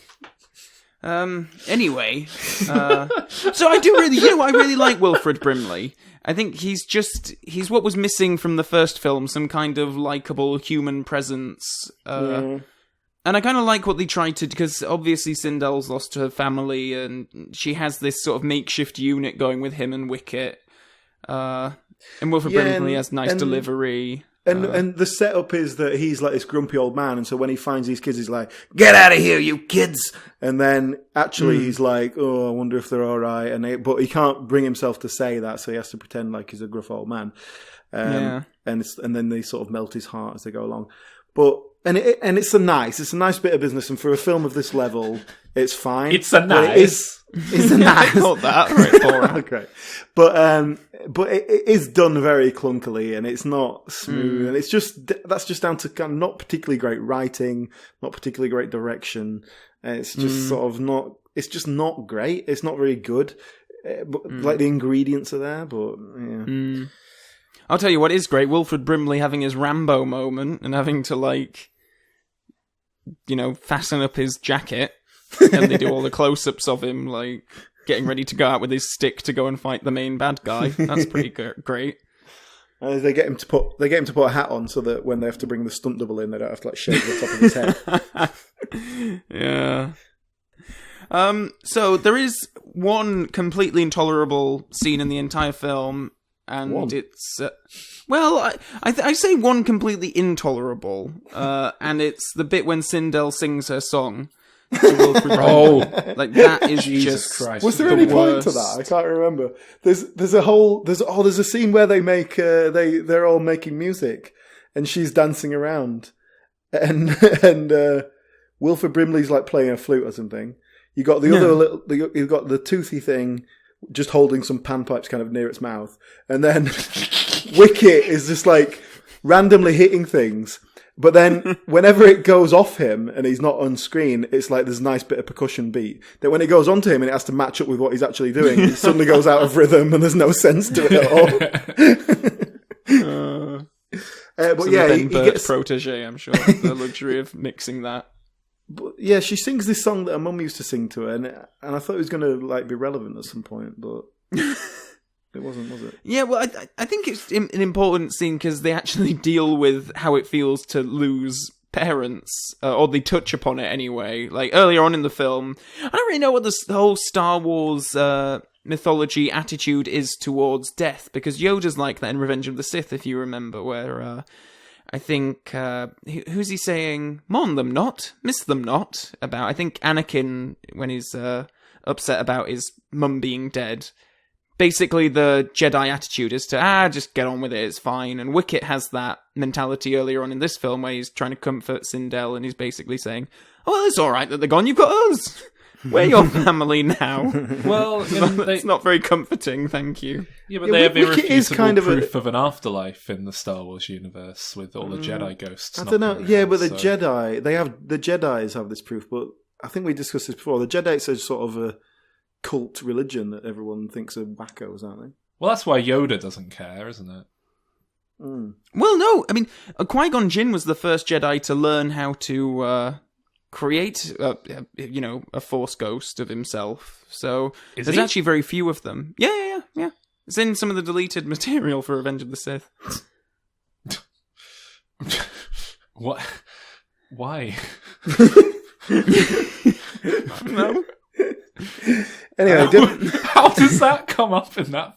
Anyway, so I do really, I really like Wilford Brimley. I think he's what was missing from the first film, some kind of likable human presence. And I kind of like what they tried to, because obviously Sindel's lost her family, and she has this sort of makeshift unit going with him and Wicket. And Wilford Brimley has nice delivery. And the setup is that he's like this grumpy old man, and so when he finds these kids, he's like, "Get out of here, you kids!" And then actually he's like, "Oh, I wonder if they're all right." But he can't bring himself to say that, so he has to pretend like he's a gruff old man. And then they sort of melt his heart as they go along. But it's a nice bit of business, and for a film of this level, it's fine. It's a nice. It's a nice. Not that right. Okay, but it is done very clunkily, and it's not smooth, and that's just down to kind of not particularly great writing, not particularly great direction. And it's just sort of not. It's just not great. It's not very good. But like the ingredients are there, but yeah. I'll tell you what is great: Wilford Brimley having his Rambo moment and having to fasten up his jacket. And they do all the close-ups of him, like, getting ready to go out with his stick to go and fight the main bad guy. That's pretty great. They get him to put a hat on so that when they have to bring the stunt double in, they don't have to shave the top of his head. Yeah. So there is one completely intolerable scene in the entire film, and it's I say one completely intolerable, and it's the bit when Sindel sings her song. Like that is Jesus just. Christ. Was there any point to that? I can't remember. There's a scene where they make they're all making music, and she's dancing around, and Wilford Brimley's like playing a flute or something. You got you've got the toothy thing just holding some panpipes kind of near its mouth, and then Wicket is just like randomly hitting things. But then, whenever it goes off him and he's not on screen, it's like there's a nice bit of percussion beat. That when it goes onto him and it has to match up with what he's actually doing, it suddenly goes out of rhythm and there's no sense to it at all. But yeah, Ben he Burt gets protege. I'm sure the luxury of mixing that. But yeah, she sings this song that her mum used to sing to her, and I thought it was going to like be relevant at some point, but. It wasn't, was it? Yeah, well, I think it's an important scene because they actually deal with how it feels to lose parents, or they touch upon it anyway. Like, earlier on in the film, I don't really know what the whole Star Wars mythology attitude is towards death, because Yoda's like that in Revenge of the Sith, if you remember, where I think, who's he saying, mourn them not, miss them not, about, I think Anakin, when he's upset about his mum being dead. Basically, the Jedi attitude is to, just get on with it, it's fine. And Wicket has that mentality earlier on in this film where he's trying to comfort Sindel and he's basically saying, oh, well, it's alright that they're gone, you've got us! We're your family now. Well, it's not very comforting, thank you. Yeah, but they have irrefutable kind of proof of an afterlife in the Star Wars universe with all the Jedi ghosts. I don't know. Around, yeah, but the Jedis have this proof, but I think we discussed this before. The Jedi is sort of a cult religion that everyone thinks are wackos, aren't they? Well, that's why Yoda doesn't care, isn't it? Mm. Well, no. I mean, Qui-Gon Jinn was the first Jedi to learn how to create, a Force ghost of himself. So there's actually very few of them. Yeah. It's in some of the deleted material for Revenge of the Sith. What? Why? No. Anyway, how does that come up in that?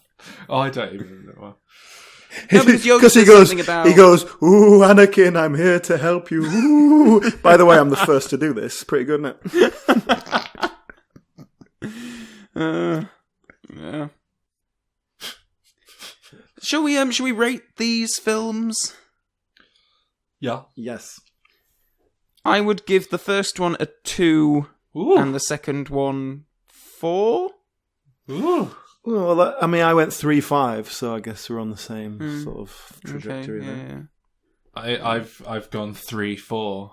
Oh, I don't even know. No, because he goes, ooh, Anakin, I'm here to help you. Ooh. By the way, I'm the first to do this. Pretty good, isn't it? Yeah. Shall we rate these films? Yeah. Yes. I would give the first one a 2, Ooh. and the second one 4. Ooh. Well, I mean, I went 3-5, so I guess we're on the same sort of trajectory there. Yeah. I've gone 3-4.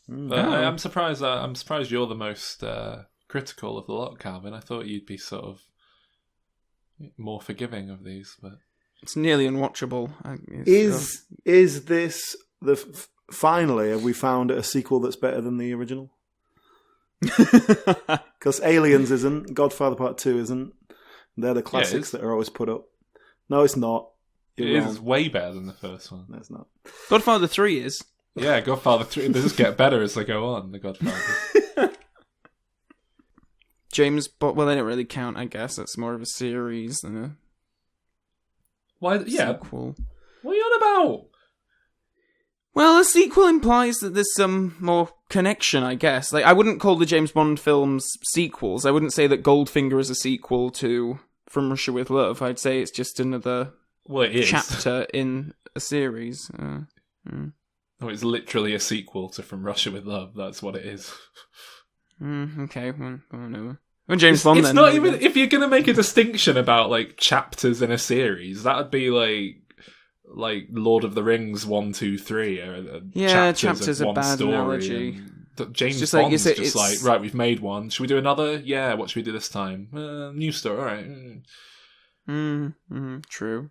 I'm surprised. I'm surprised you're the most critical of the lot, Calvin. I thought you'd be sort of more forgiving of these, but it's nearly unwatchable. Is this finally? Have we found a sequel that's better than the original? Because Aliens isn't, Godfather Part 2 isn't. They're the classics that are always put up. No, it's not. It is way better than the first one. No, it's not. Godfather 3 is. Yeah, Godfather 3. They just get better as they go on, the Godfather. James Bond, well, they don't really count, I guess. That's more of a series than a sequel. What are you on about? Well, a sequel implies that there's some more connection, I guess. Like, I wouldn't call the James Bond films sequels. I wouldn't say that Goldfinger is a sequel to From Russia with Love. I'd say it's just another chapter in a series. Oh, it's literally a sequel to From Russia with Love. That's what it is. Okay, well, no. Well, James Bond. It's then, not even. If you're gonna make a distinction about like chapters in a series, that would be like Lord of the Rings 1, 2, 3. Chapters of a one bad story. analogy. James just Bond's like, just like, right, we've made one. Should we do another? Yeah, what should we do this time? New story, alright. True.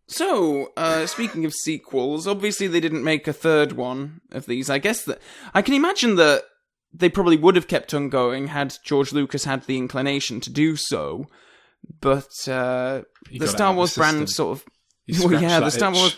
So, speaking of sequels, obviously they didn't make a third one of these. I guess that I can imagine that they probably would have kept on going had George Lucas had the inclination to do so. But the Star Wars brand sort of You Well, yeah, scratch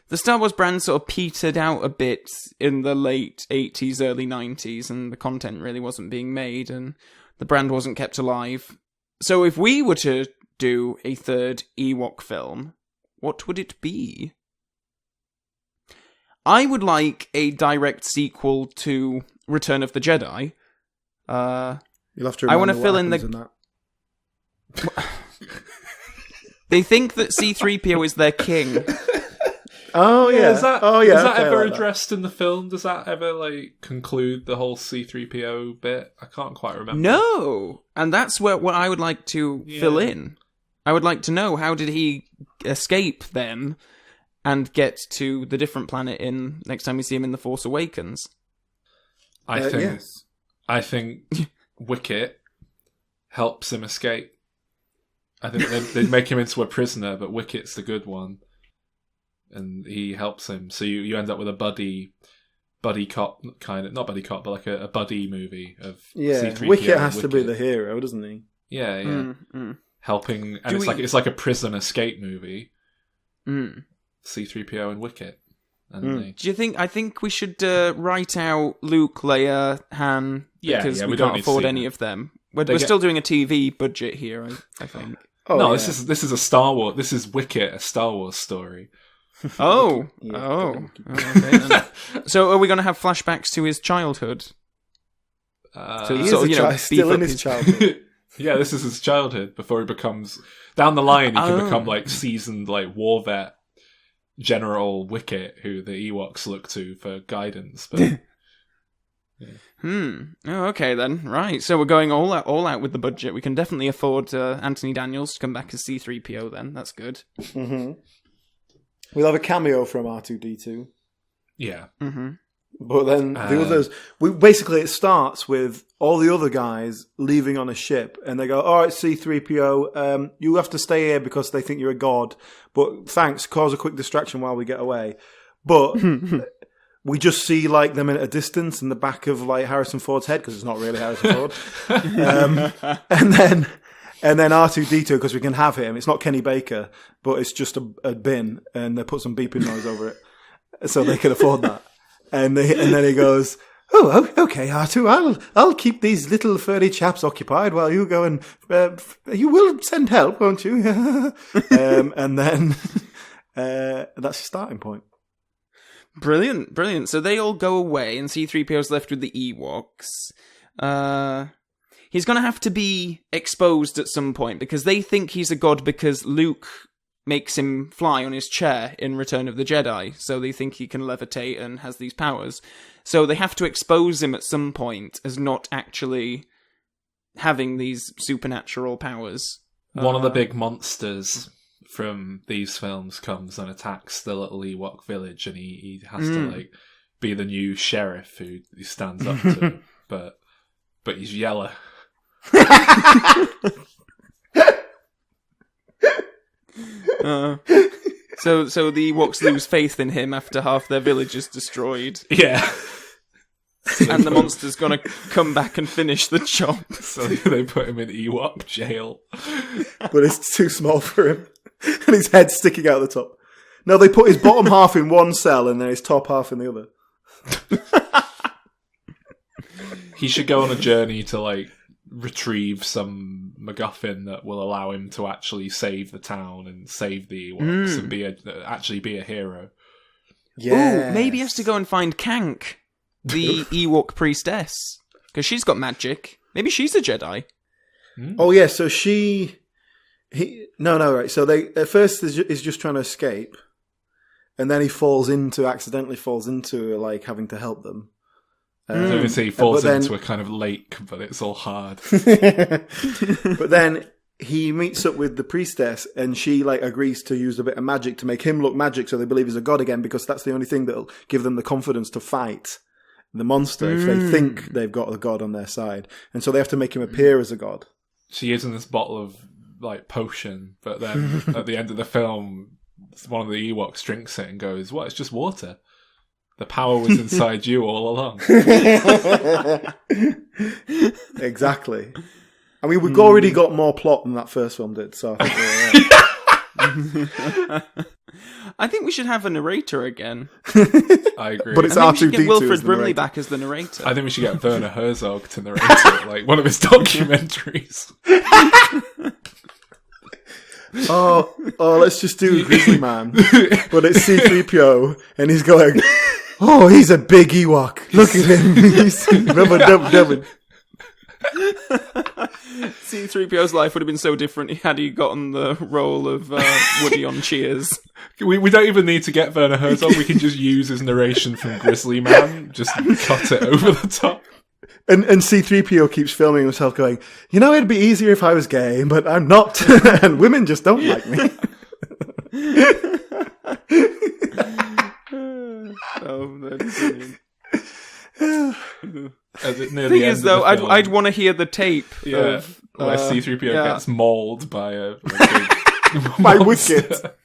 the Star Wars brand sort of petered out a bit in the late 80s, early 90s, and the content really wasn't being made, and the brand wasn't kept alive. So if we were to do a third Ewok film, what would it be? I would like a direct sequel to Return of the Jedi. You'll have to I want remember to fill what in happens that. They think that C-3PO is their king. Oh yeah. Is that okay, ever I like addressed in the film? Does that ever like conclude the whole C-3PO bit? I can't quite remember. No, and that's what I would like to fill in. I would like to know, how did he escape them and get to the different planet in next time we see him in The Force Awakens? I think yes. I think Wicket helps him escape. I think they make him into a prisoner, but Wicket's the good one, and he helps him. So you end up with a buddy cop kind of, not buddy cop, but like a buddy movie of C-3PO. Wicket has to be the hero, doesn't he? Yeah. Helping, and it's like a prison escape movie. C-3PO and Wicket. And Do you think? I think we should write out Luke, Leia, Han, because we can't afford any of them. We're still doing a TV budget here, I think. Oh, no, yeah. This is a Star Wars. This is Wicket, a Star Wars story. Okay. So, are we going to have flashbacks to his childhood? He is still in his childhood. Yeah, this is his childhood before he becomes, down the line, he can become like seasoned like war vet General Wicket, who the Ewoks look to for guidance. But Oh, okay then. Right. So we're going all out with the budget. We can definitely afford Anthony Daniels to come back as C-3PO then. That's good. Mm-hmm. We'll have a cameo from R2-D2. Yeah. Mm-hmm. But then the others, it starts with all the other guys leaving on a ship, and they go, "All right, C-3PO, you have to stay here because they think you're a god. But thanks, cause a quick distraction while we get away." But we just see like them at a distance in the back of like Harrison Ford's head, because it's not really Harrison Ford. And then R2-D2, because we can have him. It's not Kenny Baker, but it's just a bin, and they put some beeping noise over it, so they can afford that. And then he goes, "Oh, okay, R2, I'll keep these little furry chaps occupied while you go and you will send help, won't you?" And then that's the starting point. Brilliant. So they all go away, and C-3PO's left with the Ewoks. He's going to have to be exposed at some point, because they think he's a god because Luke makes him fly on his chair in Return of the Jedi, so they think he can levitate and has these powers. So they have to expose him at some point as not actually having these supernatural powers. One of the big monsters from these films comes and attacks the little Ewok village, and he has to like be the new sheriff who he stands up to, but he's yellow. So the Ewoks lose faith in him after half their village is destroyed. Yeah. And the monster's gonna come back and finish the job. So they put him in Ewok jail. But it's too small for him. And his head's sticking out the top. No, they put his bottom half in one cell and then his top half in the other. He should go on a journey to like retrieve some MacGuffin that will allow him to actually save the town and save the Ewoks and actually be a hero. Yeah. Maybe he has to go and find Kank, the Ewok priestess, because she's got magic. Maybe she's a Jedi. Oh yeah, so right. So they at first is just trying to escape, and then he accidentally falls into like having to help them. He falls into a kind of lake, but it's all hard. But then he meets up with the priestess, and she like agrees to use a bit of magic to make him look magic, so they believe he's a god again, because that's the only thing that'll give them the confidence to fight the monster if they think they've got a god on their side, and so they have to make him appear as a god. She gives him this bottle of like potion, but then at the end of the film, one of the Ewoks drinks it and goes, "What? It's just water. The power was inside you all along." Exactly. I mean, we've already got more plot than that first film did, so I think we're all right. I think we should have a narrator again. I agree. But it's I think we should R2D2 get Wilfred as the Brimley narrator. back as the narrator. I think we should get Werner Herzog to narrate it, like one of his documentaries. Oh, let's just do Grizzly Man. But it's C-3PO, and he's going, oh, he's a big Ewok. Look at him. He's rubber. C-3PO's life would have been so different had he gotten the role of Woody on Cheers. We don't even need to get Werner Herzog. We can just use his narration from Grizzly Man. Just cut it over the top. And C-3PO keeps filming himself going, you know, it'd be easier if I was gay, but I'm not. And women just don't like me. Oh, that's brilliant. Near Thing the is, end though, of the film, I'd want to hear the tape. yeah, Of, where C-3PO yeah. gets mauled by a big By monster. Wicket.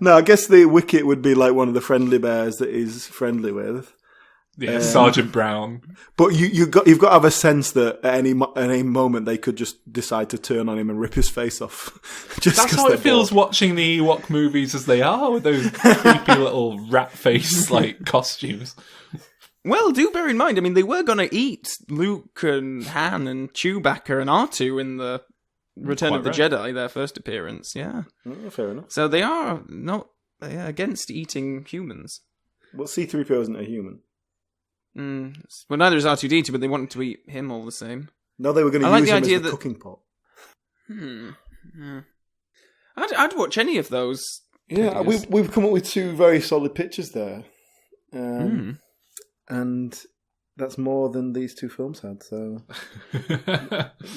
No, I guess the Wicket would be like one of the friendly bears that he's friendly with. Yeah, Sergeant Brown. But you've got to have a sense that at any moment they could just decide to turn on him and rip his face off. Just That's 'cause how they're it feels bored. watching the Ewok movies as they are, with those creepy little rat face like costumes. Well, do bear in mind, I mean, they were going to eat Luke and Han and Chewbacca and R2 in the Return of the Quite Jedi, their first appearance, yeah. Oh, fair enough. So they are not against eating humans. Well, C-3PO isn't a human. Well, neither is R2-D2, but they wanted to eat him all the same. No, they were going to I like use the him idea as the that- cooking pot. I'd watch any of those. Yeah, ideas. we've come up with two very solid pictures there. And that's more than these two films had, so...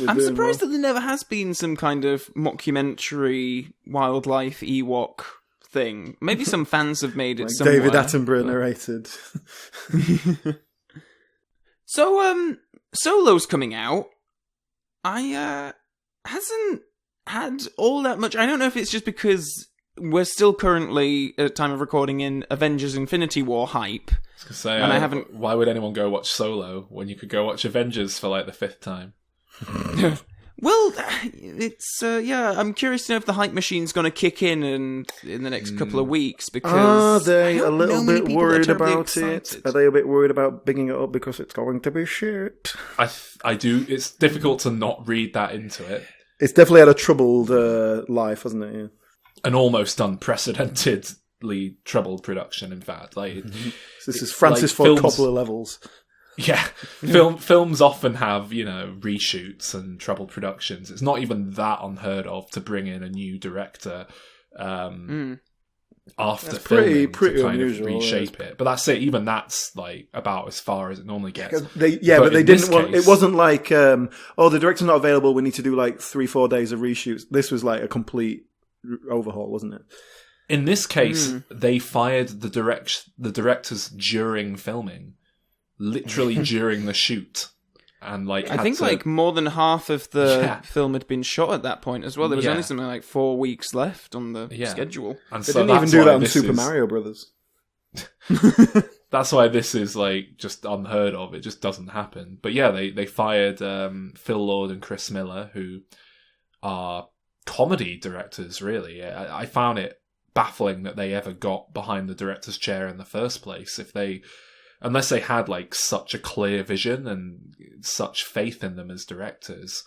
I'm surprised that there never has been some kind of mockumentary wildlife Ewok thing. Maybe some fans have made it Like somewhere. David Attenborough narrated. So, Solo's coming out. Hasn't had all that much. I don't know if it's just because we're still currently, at time of recording, in Avengers Infinity War hype. And I haven't- Why would anyone go watch Solo when you could go watch Avengers for like the 5th time? Well, it's I'm curious to know if the hype machine's going to kick in the next couple of weeks, because Are they I a don't little know many bit people that are worried terribly about it? excited. Are they a bit worried about bigging it up because it's going to be shit? I do. It's difficult to not read that into it. It's definitely had a troubled life, hasn't it? Yeah. An almost unprecedentedly troubled production, in fact. Like, So this is Francis like Ford films- Coppola levels. yeah, films often have, reshoots and troubled productions. It's not even that unheard of to bring in a new director after That's filming pretty to kind unusual, of reshape it. But that's it. Even that's like about as far as it normally gets. But they in this didn't want. case- It wasn't like, the director's not available. We need to do like 3-4 days of reshoots. This was like a complete overhaul, wasn't it? In this case, they fired the directors during filming, literally during the shoot, and I think like more than half of the film had been shot at that point as well. There was only something like 4 weeks left on the schedule. And They so didn't even that's do why that on this Super is- Mario Brothers. That's why this is like just unheard of. It just doesn't happen. But yeah, they fired Phil Lord and Chris Miller, who are comedy directors. Really, I found it baffling that they ever got behind the director's chair in the first place. Unless they had like such a clear vision and such faith in them as directors,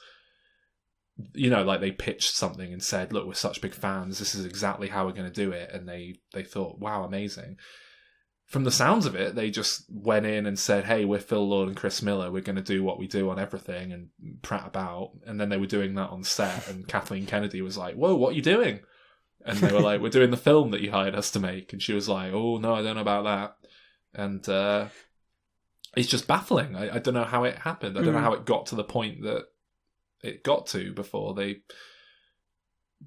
like they pitched something and said, "Look, we're such big fans. This is exactly how we're going to do it." And they thought, "Wow, amazing." From the sounds of it, they just went in and said, "Hey, we're Phil Lord and Chris Miller. We're going to do what we do on everything and prat about." And then they were doing that on set, and Kathleen Kennedy was like, "Whoa, what are you doing?" And they were like, "We're doing the film that you hired us to make." And she was like, "Oh, no, I don't know about that." And it's just baffling. I don't know how it happened. I don't know how it got to the point that it got to before they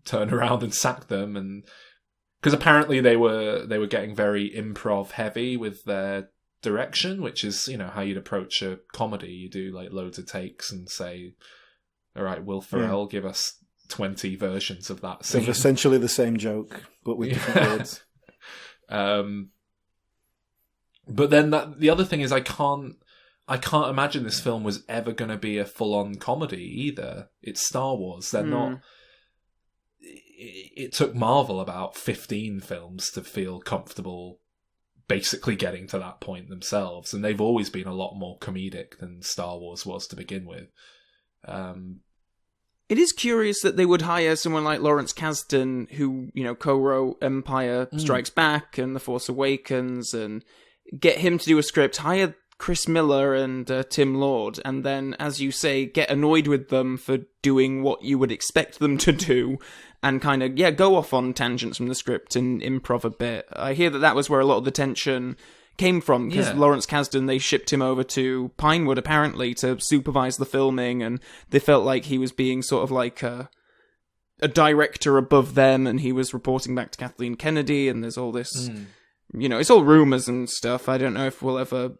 turned around and sacked them. And because apparently they were getting very improv heavy with their direction, which is how you'd approach a comedy. You do like loads of takes and say, "All right, Will Ferrell, give us 20 versions of that scene." Of essentially the same joke, but with different words. But then the other thing is I I can't imagine this film was ever going to be a full-on comedy either. It's Star Wars. They're not... It took Marvel about 15 films to feel comfortable basically getting to that point themselves, and they've always been a lot more comedic than Star Wars was to begin with. It is curious that they would hire someone like Lawrence Kasdan, who, co-wrote Empire Strikes Back and The Force Awakens, and get him to do a script, hire Chris Miller and Tim Lord, and then, as you say, get annoyed with them for doing what you would expect them to do, and kind of, go off on tangents from the script and improv a bit. I hear that was where a lot of the tension came from, because Lawrence Kasdan, they shipped him over to Pinewood, apparently, to supervise the filming, and they felt like he was being sort of like a director above them, and he was reporting back to Kathleen Kennedy, and there's all this, it's all rumours and stuff. I don't know if we'll ever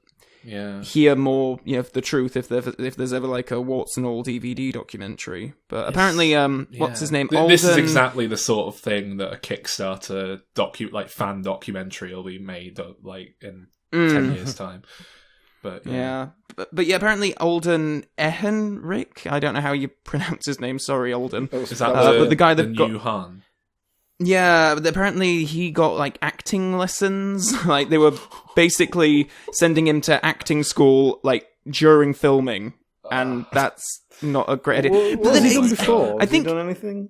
hear more, the truth, if there's ever like a warts and all DVD documentary. But apparently, what's his name? This is exactly the sort of thing that a Kickstarter fan documentary will be made in 10 years' time. But apparently Alden Ehrenreich, I don't know how you pronounce his name. Sorry, Alden. Is that but the guy that got new Han? Yeah, but apparently he got, acting lessons. They were basically sending him to acting school, during filming. And that's not a great idea. What has he done before? Has he done anything?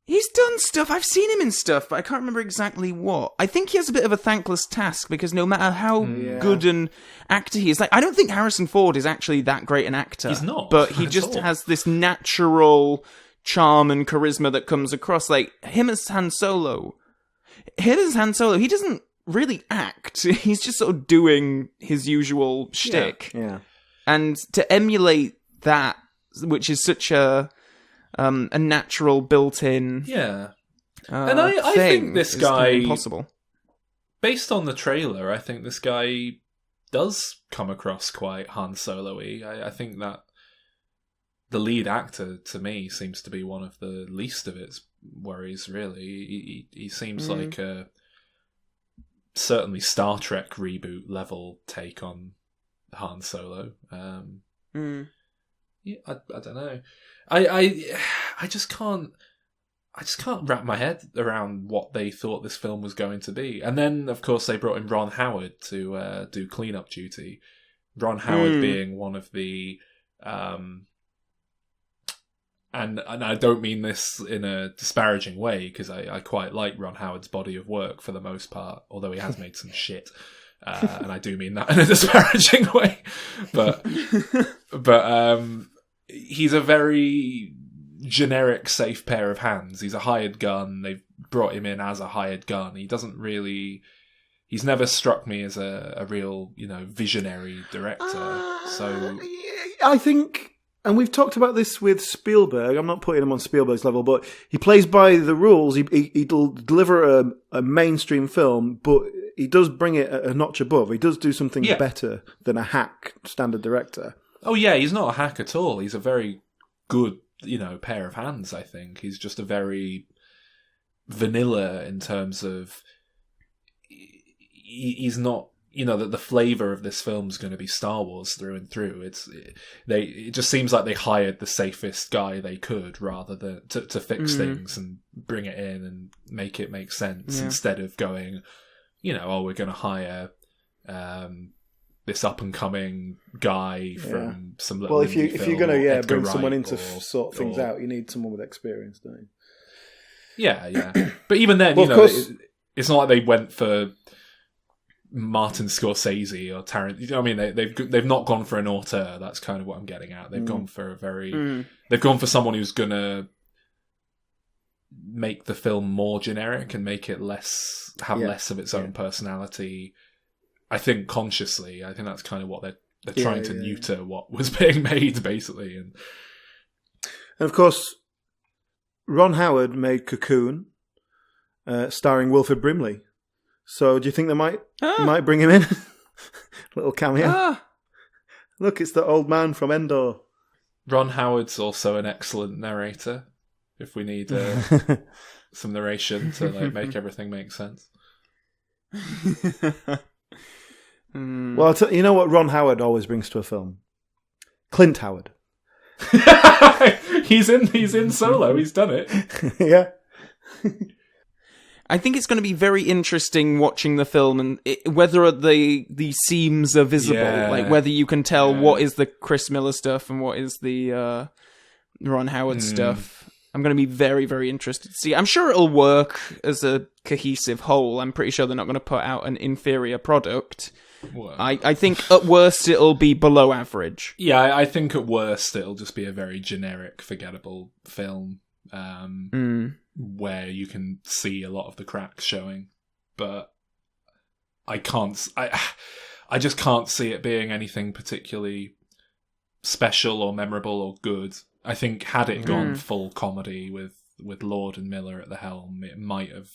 He's done stuff. I've seen him in stuff, but I can't remember exactly what. I think he has a bit of a thankless task, because no matter how good an actor he is... I don't think Harrison Ford is actually that great an actor. He's not. But he just has this natural charm and charisma that comes across. Him as Han Solo, he doesn't really act. He's just sort of doing his usual shtick. Yeah. And to emulate that, which is such a natural built-in and I think this guy, impossible. Based on the trailer, I think this guy does come across quite Han Solo-y. I think that the lead actor, to me, seems to be one of the least of its worries, really. He seems like a certainly Star Trek reboot level take on Han Solo. I don't know. I just can't wrap my head around what they thought this film was going to be. And then, of course, they brought in Ron Howard to do cleanup duty. Ron Howard being one of the... And I don't mean this in a disparaging way, because I quite like Ron Howard's body of work for the most part, although he has made some shit. And I do mean that in a disparaging way. But he's a very generic safe pair of hands. He's a hired gun. They've brought him in as a hired gun. He's never struck me as a real, visionary director. So I think... And we've talked about this with Spielberg. I'm not putting him on Spielberg's level, but he plays by the rules. He'll deliver a mainstream film, but he does bring it a notch above. He does do something better than a hack standard director. Oh, yeah, he's not a hack at all. He's a very good, pair of hands, I think. He's just a very vanilla in terms of... He's not... that the flavour of this film is going to be Star Wars through and through. It just seems like they hired the safest guy they could, rather than to fix things and bring it in and make it make sense, instead of going, we're going to hire this up and coming guy from some little. Well, if you're going to bring Wright someone in to sort things out, you need someone with experience, don't you? Yeah. But even then, it's not like they went for Martin Scorsese or Tarantino. They've not gone for an auteur. That's kind of what I'm getting at. They've gone for they've gone for someone who's gonna make the film more generic and make it less of its own personality. I think consciously. I think that's kind of what they're trying to neuter what was being made, basically. And of course, Ron Howard made Cocoon, starring Wilford Brimley. So do you think they might bring him in? Little cameo. Look, it's the old man from Endor. Ron Howard's also an excellent narrator. If we need some narration to make everything make sense. Well, you know what Ron Howard always brings to a film? Clint Howard. He's in Solo. He's done it. Yeah. I think it's going to be very interesting watching the film and whether the seams are visible, like whether you can tell what is the Chris Miller stuff and what is the Ron Howard stuff. I'm going to be very, very interested to see. I'm sure it'll work as a cohesive whole. I'm pretty sure they're not going to put out an inferior product. Well, I think at worst it'll be below average. Yeah, I think at worst it'll just be a very generic, forgettable film. Where you can see a lot of the cracks showing, but I just can't see it being anything particularly special or memorable or good. I think had it gone full comedy with Lord and Miller at the helm, it might have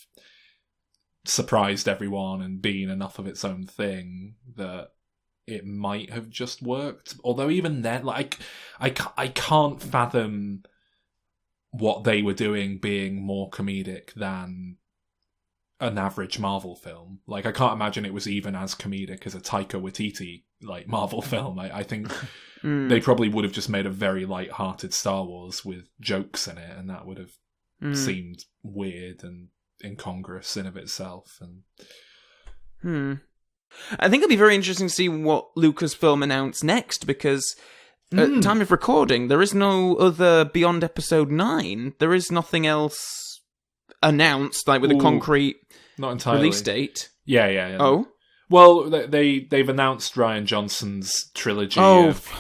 surprised everyone and been enough of its own thing that it might have just worked. Although even then, like I can't fathom what they were doing being more comedic than an average Marvel film. Like, I can't imagine it was even as comedic as a Taika Waititi, like, Marvel film. I think they probably would have just made a very light-hearted Star Wars with jokes in it, and that would have seemed weird and incongruous in of itself. And I think it'll be very interesting to see what Lucasfilm announce next, because at time of recording, there is no other beyond Episode 9. There is nothing else announced, like with a concrete not entirely release date. Yeah. Oh? Well, they've announced Rian Johnson's trilogy of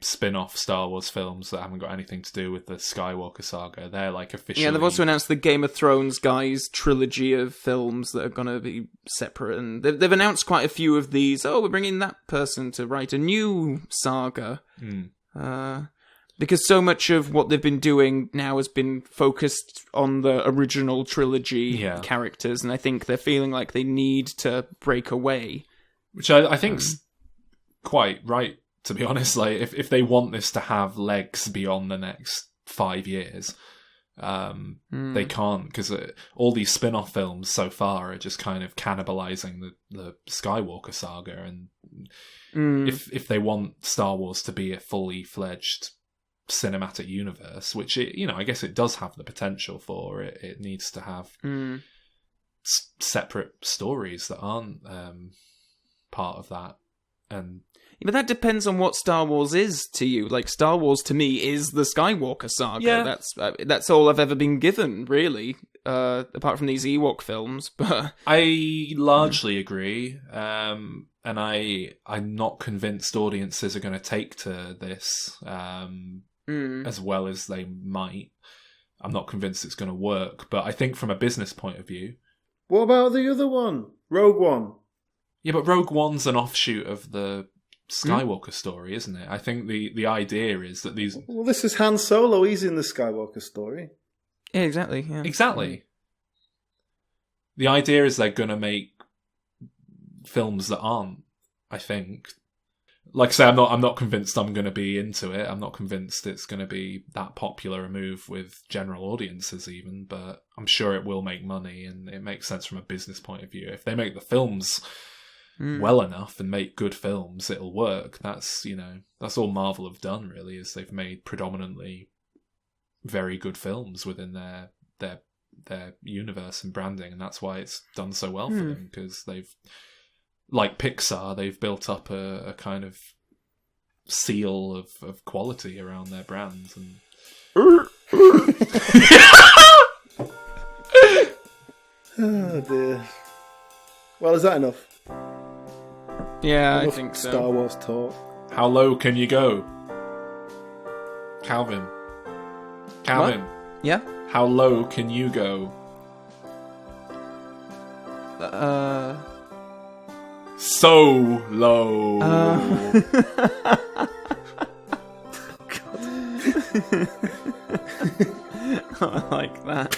spin-off Star Wars films that haven't got anything to do with the Skywalker saga. They're like officially... Yeah, they've also announced the Game of Thrones guys trilogy of films that are going to be separate, and they've announced quite a few of these. Oh, we're bringing that person to write a new saga. Because so much of what they've been doing now has been focused on the original trilogy characters, and I think they're feeling like they need to break away. Which I think's quite right, to be honest. Like, if they want this to have legs beyond the next 5 years, they can't, because all these spin-off films so far are just kind of cannibalizing the Skywalker saga, and if they want Star Wars to be a fully fledged cinematic universe, which I guess it does have the potential for, it needs to have separate stories that aren't part of that. And but that depends on what Star Wars is to you. Like, Star Wars to me is the Skywalker saga. Yeah. That's all I've ever been given, really, apart from these Ewok films. But I largely agree, and I'm not convinced audiences are going to take to this as well as they might. I'm not convinced it's going to work, but I think from a business point of view... What about the other one? Rogue One? Yeah, but Rogue One's an offshoot of the Skywalker story, isn't it? I think the idea is that these... Well, this is Han Solo. He's in the Skywalker story. Yeah, exactly. Yeah. Exactly. The idea is they're going to make films that aren't, I think. Like I say, I'm not convinced I'm going to be into it. I'm not convinced it's going to be that popular a move with general audiences even, but I'm sure it will make money, and it makes sense from a business point of view. If they make the films well enough and make good films, it'll work. That's all Marvel have done, really, is they've made predominantly very good films within their universe and branding, and that's why it's done so well for them, because they've, like Pixar, they've built up a kind of seal of quality around their brands. And oh dear. Well, is that enough? Yeah, Enough I think so. Star Wars talk. How low can you go? Calvin. What? Yeah? How low can you go? So low. I like that.